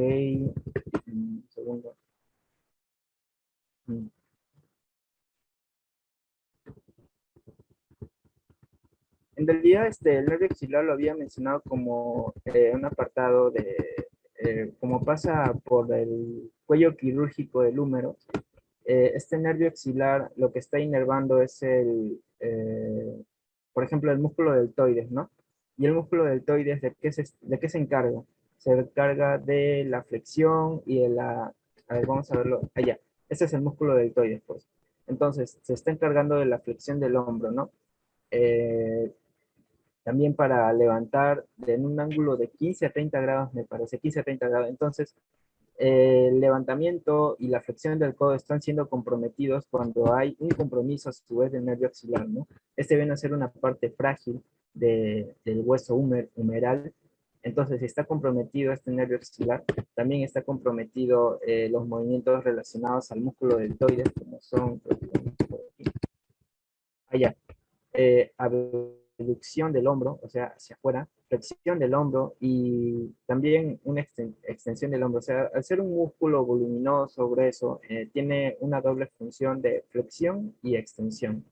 Un segundo. Mm. En realidad, el nervio axilar lo había mencionado como un apartado de, como pasa por el cuello quirúrgico del húmero, este nervio axilar lo que está inervando es por ejemplo, el músculo deltoides, ¿no? Y el músculo deltoides, de qué se encarga? Se encarga de la flexión y de la, a ver, vamos a verlo, allá. Ese es el músculo deltoides, pues. Entonces, se está encargando de la flexión del hombro, ¿no? Eh, también para levantar en un ángulo de 15 a 30 grados, me parece, 15 a 30 grados. Entonces, el levantamiento y la flexión del codo están siendo comprometidos cuando hay un compromiso a su vez del nervio axilar, ¿no? Este viene a ser una parte frágil del hueso humeral. Entonces, si está comprometido este nervio axilar, también está comprometido los movimientos relacionados al músculo deltoides, como son, allá, abducción del hombro, o sea, hacia afuera, flexión del hombro y también una extensión del hombro. O sea, al ser un músculo voluminoso, grueso, tiene una doble función de flexión y extensión.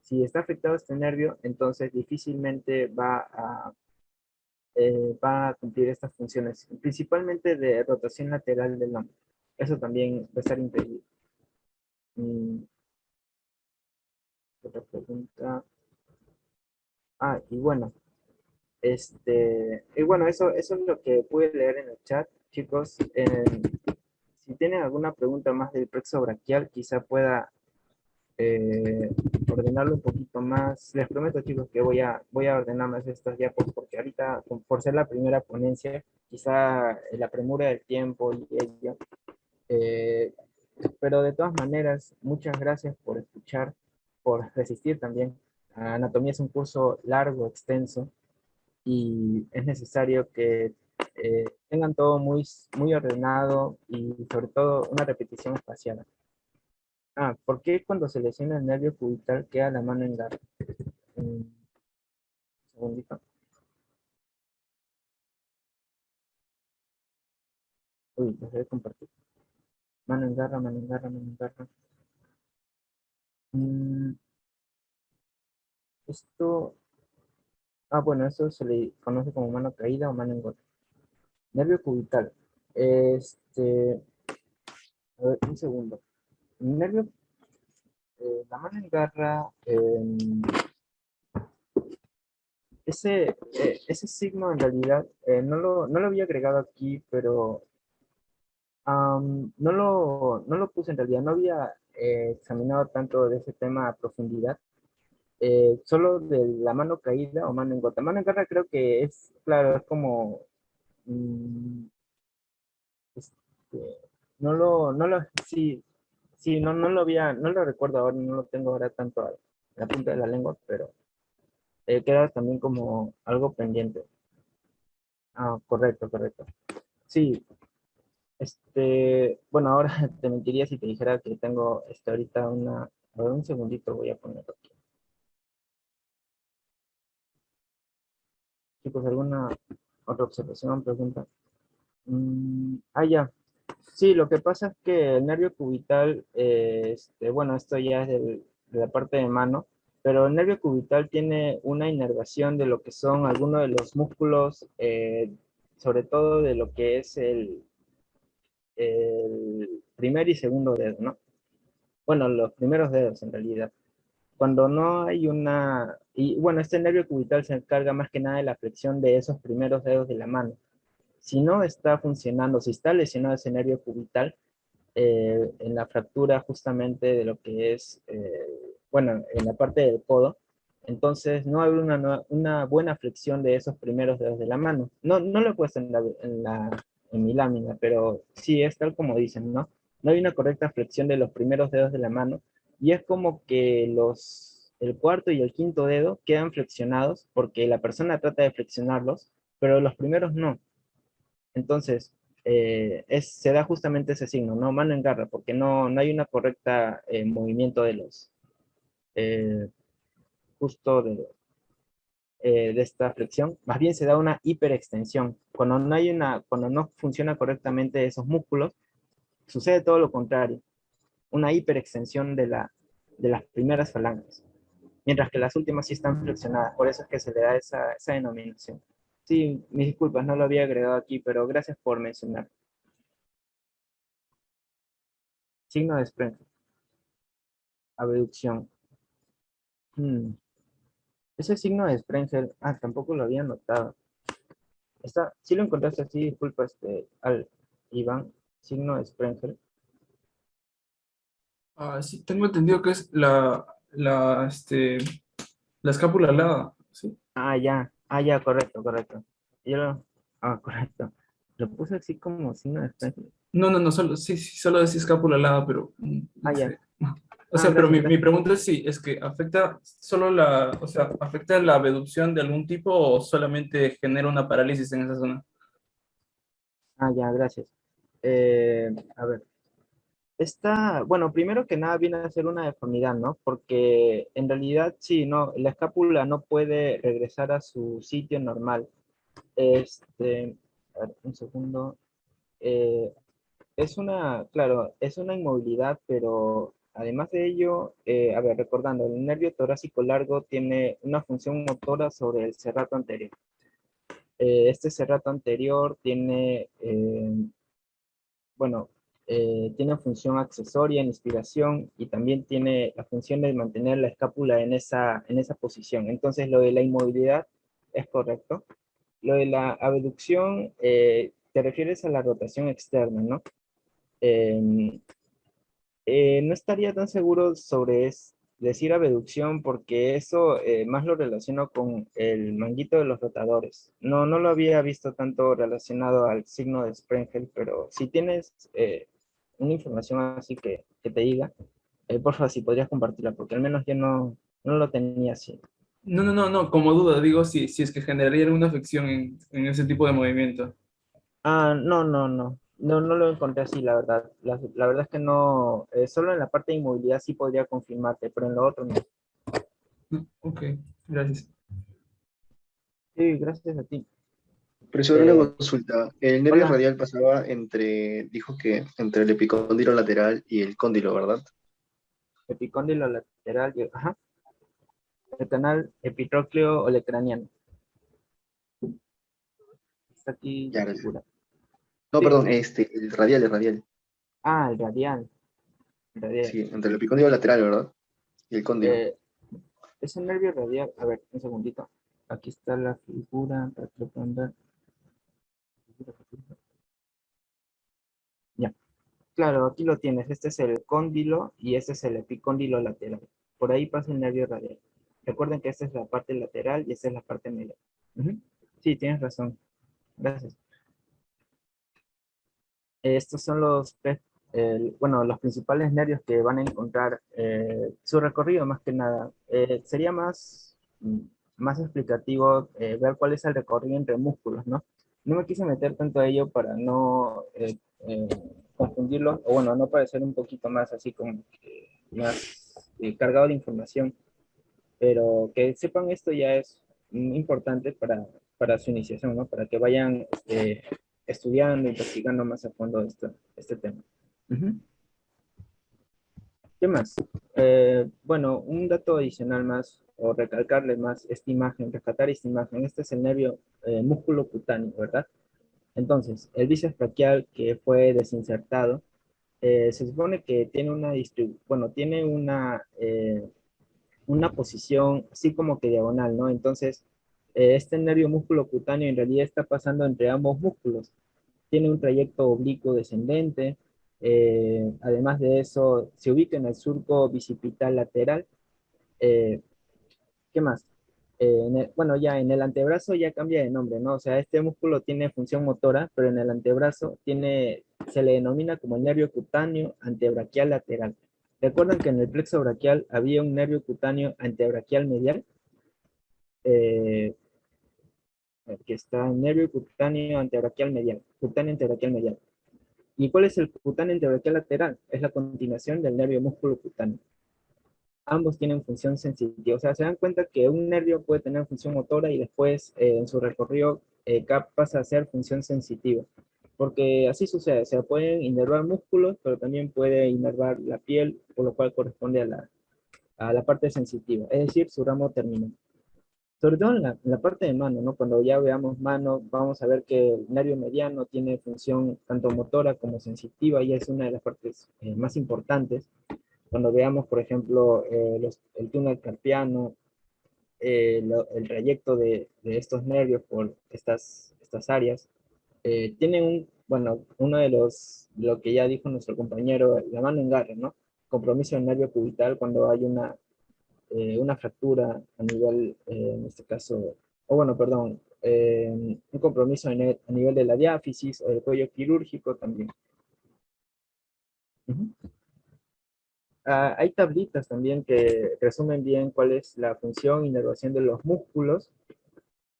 Si está afectado este nervio, entonces difícilmente va a cumplir estas funciones, principalmente de rotación lateral del hombro. Eso también va a estar impedido. Mm, Otra pregunta. Y bueno, y bueno, eso es lo que pude leer en el chat, chicos. Si tienen alguna pregunta más del plexo braquial, quizá pueda eh, ordenarlo un poquito más. Les prometo, chicos, que voy a ordenar más estas diapos, porque ahorita, por ser la primera ponencia, quizá la premura del tiempo y ello. eh, pero de todas maneras, muchas gracias por escuchar, por resistir también. Anatomía es un curso largo, extenso, y es necesario que tengan todo muy ordenado y sobre todo una repetición espacial. ¿Por qué cuando se lesiona el nervio cubital queda la mano en garra? Un segundito. Uy, dejé de compartir. Mano en garra, mano en garra, mano en garra. Mm, esto, bueno, eso se le conoce como mano caída o mano en gota. Nervio cubital. Este, a ver, un segundo. Nervio, la mano en garra, ese signo en realidad no lo había agregado aquí, pero no lo puse en realidad, no había examinado tanto de ese tema a profundidad, solo de la mano caída o mano en gota. Mano en garra creo que es, claro, es como, mm, este, sí, sí, no lo recuerdo ahora, no lo tengo ahora tanto a la punta de la lengua, pero queda también como algo pendiente. Correcto, correcto. Sí, bueno, ahora te mentiría si te dijera que tengo ahorita a ver, un segundito voy a poner aquí. Chicos, ¿alguna otra observación, pregunta? Ya. Sí, lo que pasa es que el nervio cubital, bueno, esto ya es de la parte de mano, pero el nervio cubital tiene una inervación de lo que son algunos de los músculos, sobre todo de lo que es el primer y segundo dedo, ¿no? Bueno, los primeros dedos en realidad. Cuando no hay y bueno, este nervio cubital se encarga más que nada de la flexión de esos primeros dedos de la mano. Si no está funcionando, si está lesionado ese nervio cubital, en la fractura justamente de lo que es, bueno, en la parte del codo, entonces no hay una buena flexión de esos primeros dedos de la mano. No lo he puesto en la en mi lámina, pero sí es tal como dicen, ¿no? No hay una correcta flexión de los primeros dedos de la mano y es como que el cuarto y el quinto dedo quedan flexionados porque la persona trata de flexionarlos, pero los primeros no. Entonces, se da justamente ese signo, ¿no? Mano en garra, porque no hay una correcta movimiento de eh, justo de esta flexión, más bien se da una hiperextensión. Cuando no funciona correctamente esos músculos, sucede todo lo contrario, una hiperextensión de las primeras falanges, mientras que las últimas sí están flexionadas, por eso es que se le da esa denominación. Sí, mis disculpas, no lo había agregado aquí, pero gracias por mencionar. Signo de Sprengel, abducción. Hmm, Ese signo de Sprengel, tampoco lo había notado. Sí lo encontraste así, disculpa, Iván, signo de Sprengel. Sí, tengo entendido que es la escápula alada, ¿sí? Ya, correcto, correcto. Yo lo, correcto. Lo puse así como signo de Sprengel. No, solo, sí, sí, solo decía escápula alada, pero no Ya. sé. O sea, pero Gracias, mi gracias. pregunta es si es que afecta solo o sea, afecta la abducción de algún tipo o solamente genera una parálisis en esa zona. Ya, gracias. A ver, bueno, primero que nada viene a ser una deformidad, ¿no? Porque en realidad sí, no, la escápula no puede regresar a su sitio normal. A ver, un segundo. Eh, claro, es una inmovilidad, pero además de ello, a ver, recordando, el nervio torácico largo tiene una función motora sobre el serrato anterior. Este serrato anterior bueno, tiene función accesoria en inspiración y también tiene la función de mantener la escápula en esa posición. Entonces, lo de la inmovilidad es correcto. Lo de la abducción, te refieres a la rotación externa, ¿no? Eh, no estaría tan seguro sobre decir abducción porque eso más lo relaciono con el manguito de los rotadores. No lo había visto tanto relacionado al signo de Sprengel, pero si tienes una información así que te diga, porfa, si podrías compartirla, porque al menos yo no lo tenía así. No, como duda, digo si es que generaría alguna afección en ese tipo de movimiento. No lo encontré así, la verdad. La verdad es que no, solo en la parte de inmovilidad sí podría confirmarte, pero en lo otro no. No, ok, gracias. Sí, gracias a ti. Profesor, una Eh, consulta. El nervio Hola, radial pasaba dijo que entre el epicóndilo lateral y el cóndilo, ¿verdad? epicóndilo lateral, ajá, el canal epitrócleo olecraniano. Está aquí Ya, la gracias. figura. No, Sí, perdón, el radial. el radial, el radial. Sí, entre el epicóndilo lateral, ¿verdad? Y el cóndilo. Eh, es el nervio radial, a ver, un segundito. Aquí está la figura, para que lo puedan ver. Ya, claro, aquí lo tienes. Este es el cóndilo y este es el epicóndilo lateral. Por ahí pasa el nervio radial. Recuerden que esta es la parte lateral y esta es la parte medial. Ujú. Sí, tienes razón. Gracias. Estos son bueno, los principales nervios que van a encontrar. Su recorrido más que nada. Sería más explicativo ver cuál es el recorrido entre músculos, ¿no? No me quise meter tanto a ello para no confundirlos, o bueno, no parecer un poquito más así como que más cargado de información, pero que sepan esto ya es importante para su iniciación, ¿no? Para que vayan estudiando, investigando más a fondo este tema. Ujú. ¿Qué más? Bueno, un dato adicional más, o recalcarle más esta imagen, rescatar esta imagen. Este es el nervio músculo cutáneo, ¿verdad? Entonces, el bíceps braquial que fue desinsertado, se supone que tiene bueno, tiene una posición así como que diagonal, ¿no? Entonces, este nervio músculo cutáneo en realidad está pasando entre ambos músculos. Tiene un trayecto oblicuo descendente. Además de eso, se ubica en el surco bicipital lateral. Eh, ¿Qué más? bueno, ya en el antebrazo ya cambia de nombre, ¿no? O sea, este músculo tiene función motora, pero en el antebrazo se le denomina como el nervio cutáneo antebraquial lateral. ¿Recuerdan que en el plexo braquial había un nervio cutáneo antebraquial medial? Eh, Aquí está el nervio cutáneo antebraquial medial, cutáneo antebraquial medial. ¿Y cuál es el cutáneo antebraquial lateral? Es la continuación del nervio músculo cutáneo. Ambos tienen función sensitiva. O sea, se dan cuenta que un nervio puede tener función motora y después en su recorrido pasa a ser función sensitiva. Porque así sucede, o sea, pueden inervar músculos, pero también puede inervar la piel, por lo cual corresponde a la parte sensitiva, es decir, su ramo terminal. Sobre todo en la parte de mano, ¿no? Cuando ya veamos mano, vamos a ver que el nervio mediano tiene función tanto motora como sensitiva y es una de las partes más importantes. Cuando veamos, por ejemplo, el túnel carpiano, el trayecto de estos nervios por estas áreas, tienen bueno, uno de lo que ya dijo nuestro compañero, la mano engarre, ¿no? Compromiso del nervio cubital cuando hay una fractura a nivel, en este caso, o bueno, perdón, un compromiso a nivel de la diáfisis o del cuello quirúrgico también. Ujú. Hay tablitas también que resumen bien cuál es la función y inervación de los músculos.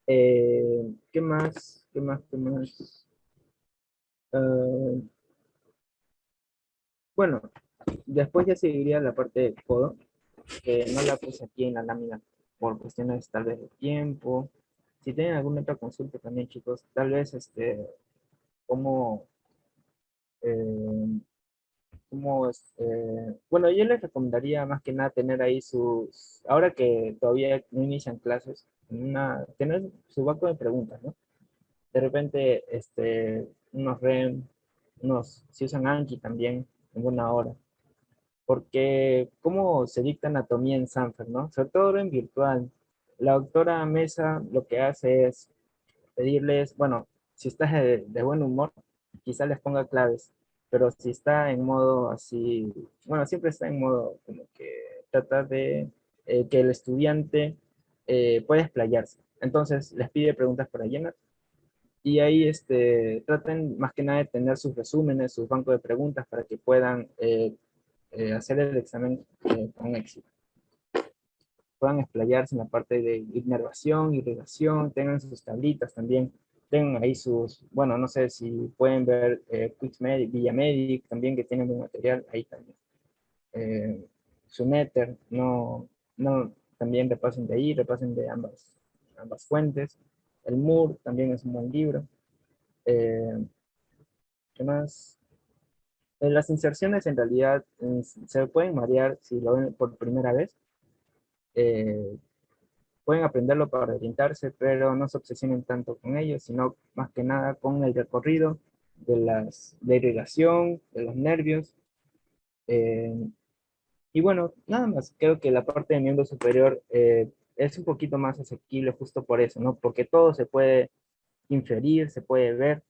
¿Qué más? ¿Qué más? ¿Qué más? Eh, bueno, después ya seguiría la parte del codo, que no la puse aquí en la lámina por cuestiones tal vez de tiempo. Si tienen alguna otra consulta también, chicos, tal vez cómo, eh, bueno, yo les recomendaría más que nada tener ahí ahora que todavía no inician clases, tener su banco de preguntas, ¿no? De repente, unos REM, si usan Anki también, en buena hora. Porque, ¿cómo se dicta anatomía en Sanfer, no? Sobre todo en virtual. La doctora Mesa lo que hace es pedirles, bueno, si estás de buen humor, quizá les ponga claves, pero si está en modo así, bueno, siempre está en modo como que trata de que el estudiante pueda explayarse. Entonces les pide preguntas para llenar y ahí traten más que nada de tener sus resúmenes, sus bancos de preguntas para que puedan hacer el examen con éxito. Puedan explayarse en la parte de inervación, irrigación, tengan sus tablitas también, tengan ahí bueno, no sé si pueden ver QuickMedic, Villamedic, también que tienen buen material, ahí también. Su Netter, también repasen de ahí, repasen de ambas fuentes. El Moore también es un buen libro. ¿Qué más? Las inserciones en realidad se pueden marear si lo ven por primera vez. Eh, Pueden aprenderlo para orientarse, pero no se obsesionen tanto con ello, sino más que nada con el recorrido de irrigación, de los nervios. eh, y bueno, nada más, creo que la parte de miembro superior es un poquito más asequible justo por eso, ¿no? Porque todo se puede inferir, se puede ver,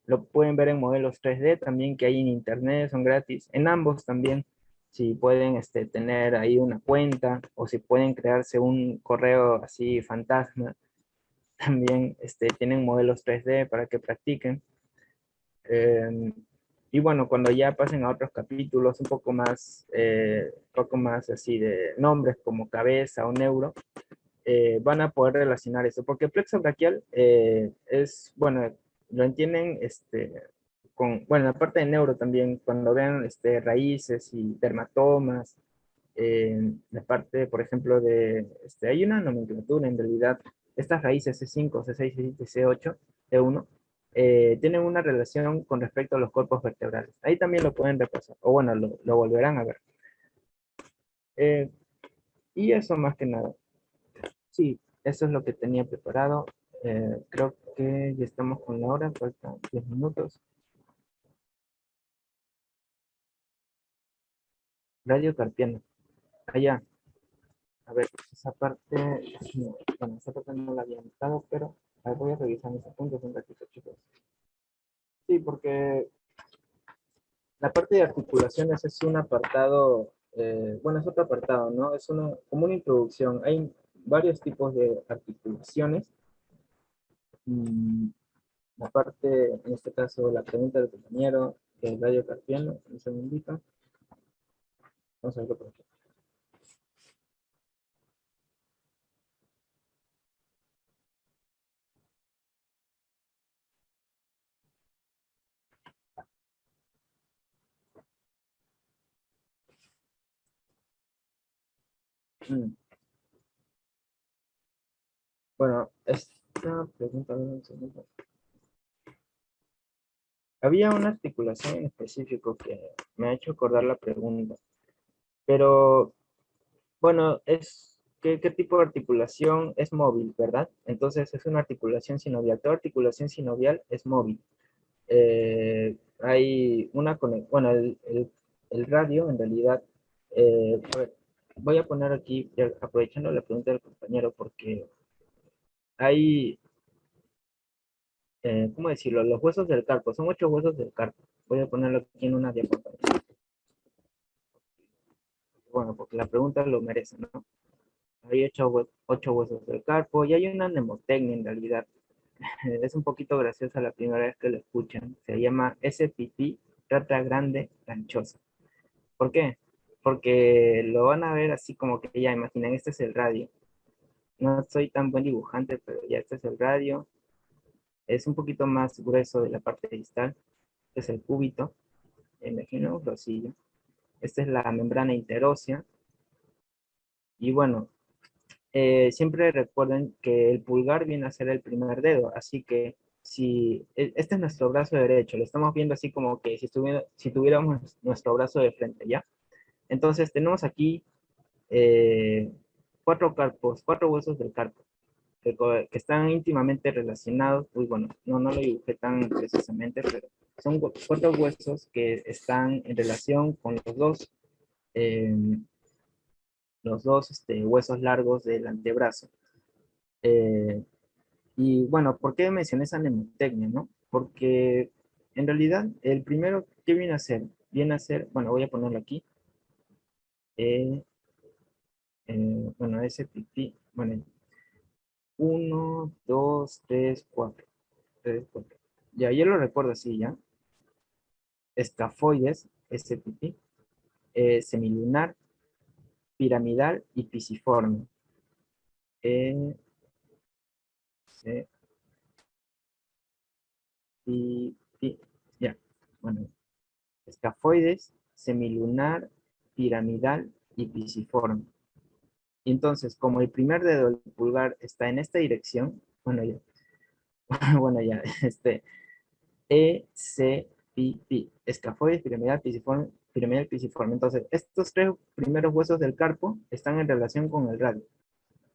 lo pueden ver en modelos 3D también que hay en internet, son gratis, en ambos también, si pueden tener ahí una cuenta o si pueden crearse un correo así fantasma, también tienen modelos 3D para que practiquen. Eh, y bueno, cuando ya pasen a otros capítulos un poco más así de nombres como cabeza o neuro, van a poder relacionar eso, porque plexo braquial bueno, lo entienden bueno, la parte de neuro también, cuando vean raíces y dermatomas, la parte, por ejemplo, hay una nomenclatura en realidad, estas raíces C5, C6, C7, C8, E1, tienen una relación con respecto a los cuerpos vertebrales. Ahí también lo pueden repasar, o bueno, lo volverán a ver. Y eso más que nada. Sí, eso es lo que tenía preparado. Creo que ya estamos con la hora, faltan 10 minutos. Radio Carpiano. Allá. A ver, esa parte, bueno, esa parte no la había anotado, pero a ver, voy a revisar mis apuntes un ratito, chicos. Sí, porque la parte de articulaciones es un apartado, bueno, es otro apartado, ¿no? Es como una introducción. varios tipos de articulaciones. Aparte, en este caso, la pregunta del compañero, el radio carpiano, un segundito. Vamos a verlo por aquí. Mm. Bueno, esta pregunta, un segundo. Había una articulación en específico que me ha hecho acordar la pregunta, pero bueno, ¿qué tipo de articulación es móvil, verdad? Entonces es una articulación sinovial. Toda articulación sinovial es móvil. Hay una conexión, bueno, el radio en realidad, a ver, voy a poner aquí, ya aprovechando la pregunta del compañero, porque hay, ¿cómo decirlo? Los huesos del carpo, son 8 huesos del carpo. Voy a ponerlo aquí en una diapositiva. Bueno, porque la pregunta lo merece, ¿no? Hay 8 huesos del carpo y hay una mnemotecnia en realidad. Es un poquito graciosa la primera vez que lo escuchan. Se llama SPP, rata grande ganchosa. ¿Por qué? Porque lo van a ver así como que ya imaginen, este es el radio. No soy tan buen dibujante, pero ya este es el radio. Es un poquito más grueso de la parte distal. Este es el cúbito, imagino, rosillo. Esta es la membrana interósea. Y bueno, siempre recuerden que el pulgar viene a ser el primer dedo, así que si este es nuestro brazo derecho, lo estamos viendo así como que si tuviéramos nuestro brazo de frente, ¿ya? Entonces tenemos aquí 4 carpos, 4 huesos del carpo, que están íntimamente relacionados. Uy, bueno, no lo dibujé tan precisamente, pero son 4 huesos que están en relación con eh, los dos huesos largos del antebrazo. Eh, y bueno, ¿por qué mencioné esa mnemotecnia, no? Porque en realidad el primero, ¿qué viene a ser? Viene a ser, bueno, voy a ponerlo aquí. Bueno, ese pipí, bueno, uno, dos, tres, cuatro. Tres, cuatro. Ya, yo lo recuerdo así, ¿ya? Escafoides, ese pipí, semilunar, piramidal y pisiforme. Eh, C, ya, bueno, escafoides, semilunar, piramidal y pisiforme. Y entonces, como el primer dedo del pulgar está en esta dirección, bueno, ya, bueno, ya, C, P, escafoides, piramidal, pisiforme. Entonces, estos 3 primeros huesos del carpo están en relación con el radio.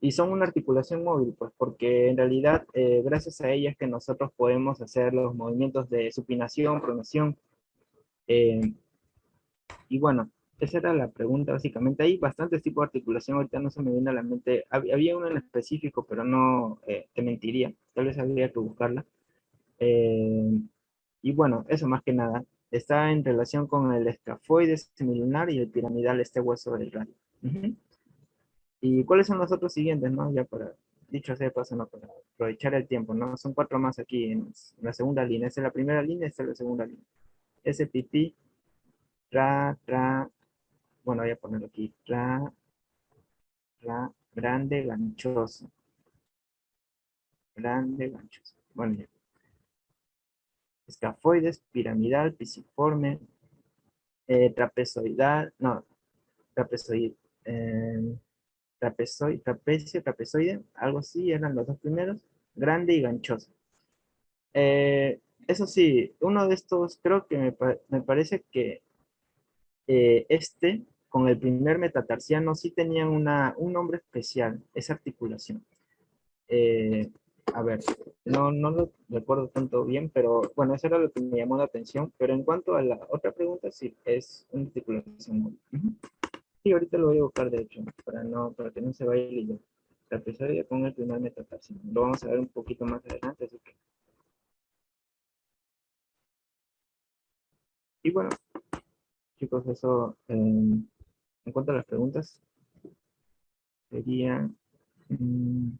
Y son una articulación móvil, pues, porque en realidad, gracias a ellas que nosotros podemos hacer los movimientos de supinación, pronación, eh, y bueno, esa era la pregunta básicamente. Hay bastantes tipos de articulación, ahorita no se me viene a la mente. Había una en específico, pero no te mentiría. Tal vez habría que buscarla. Eh, y bueno, eso más que nada. Está en relación con el escafoide semilunar y el piramidal, este hueso del radio. Ujú. ¿Y cuáles son los otros siguientes, no? Ya para, dicho sea de paso, no, para aprovechar el tiempo, ¿no? Son 4 más aquí en la segunda línea. Esta es la primera línea, esta es la segunda línea. Ese pipí, tra, bueno, voy a ponerlo aquí, grande, ganchoso, grande, ganchoso. Bueno, ya. Escafoides, piramidal, pisiforme, trapezoidal, no, trapezoide, trapezoide, algo así, eran los 2 primeros, grande y ganchoso. Eso sí, uno de estos, creo que me parece que con el primer metatarsiano, sí tenían un nombre especial, esa articulación. Eh, a ver, no lo recuerdo tanto bien, pero bueno, eso era lo que me llamó la atención. Pero en cuanto a la otra pregunta, sí, es una articulación móvil. Ujú. Sí, ahorita lo voy a buscar, de hecho, para que no se vaya el hilo. La pesadilla con el primer metatarsiano. Lo vamos a ver un poquito más adelante, así que. Y bueno, chicos, eso, en cuanto a las preguntas, sería Mm,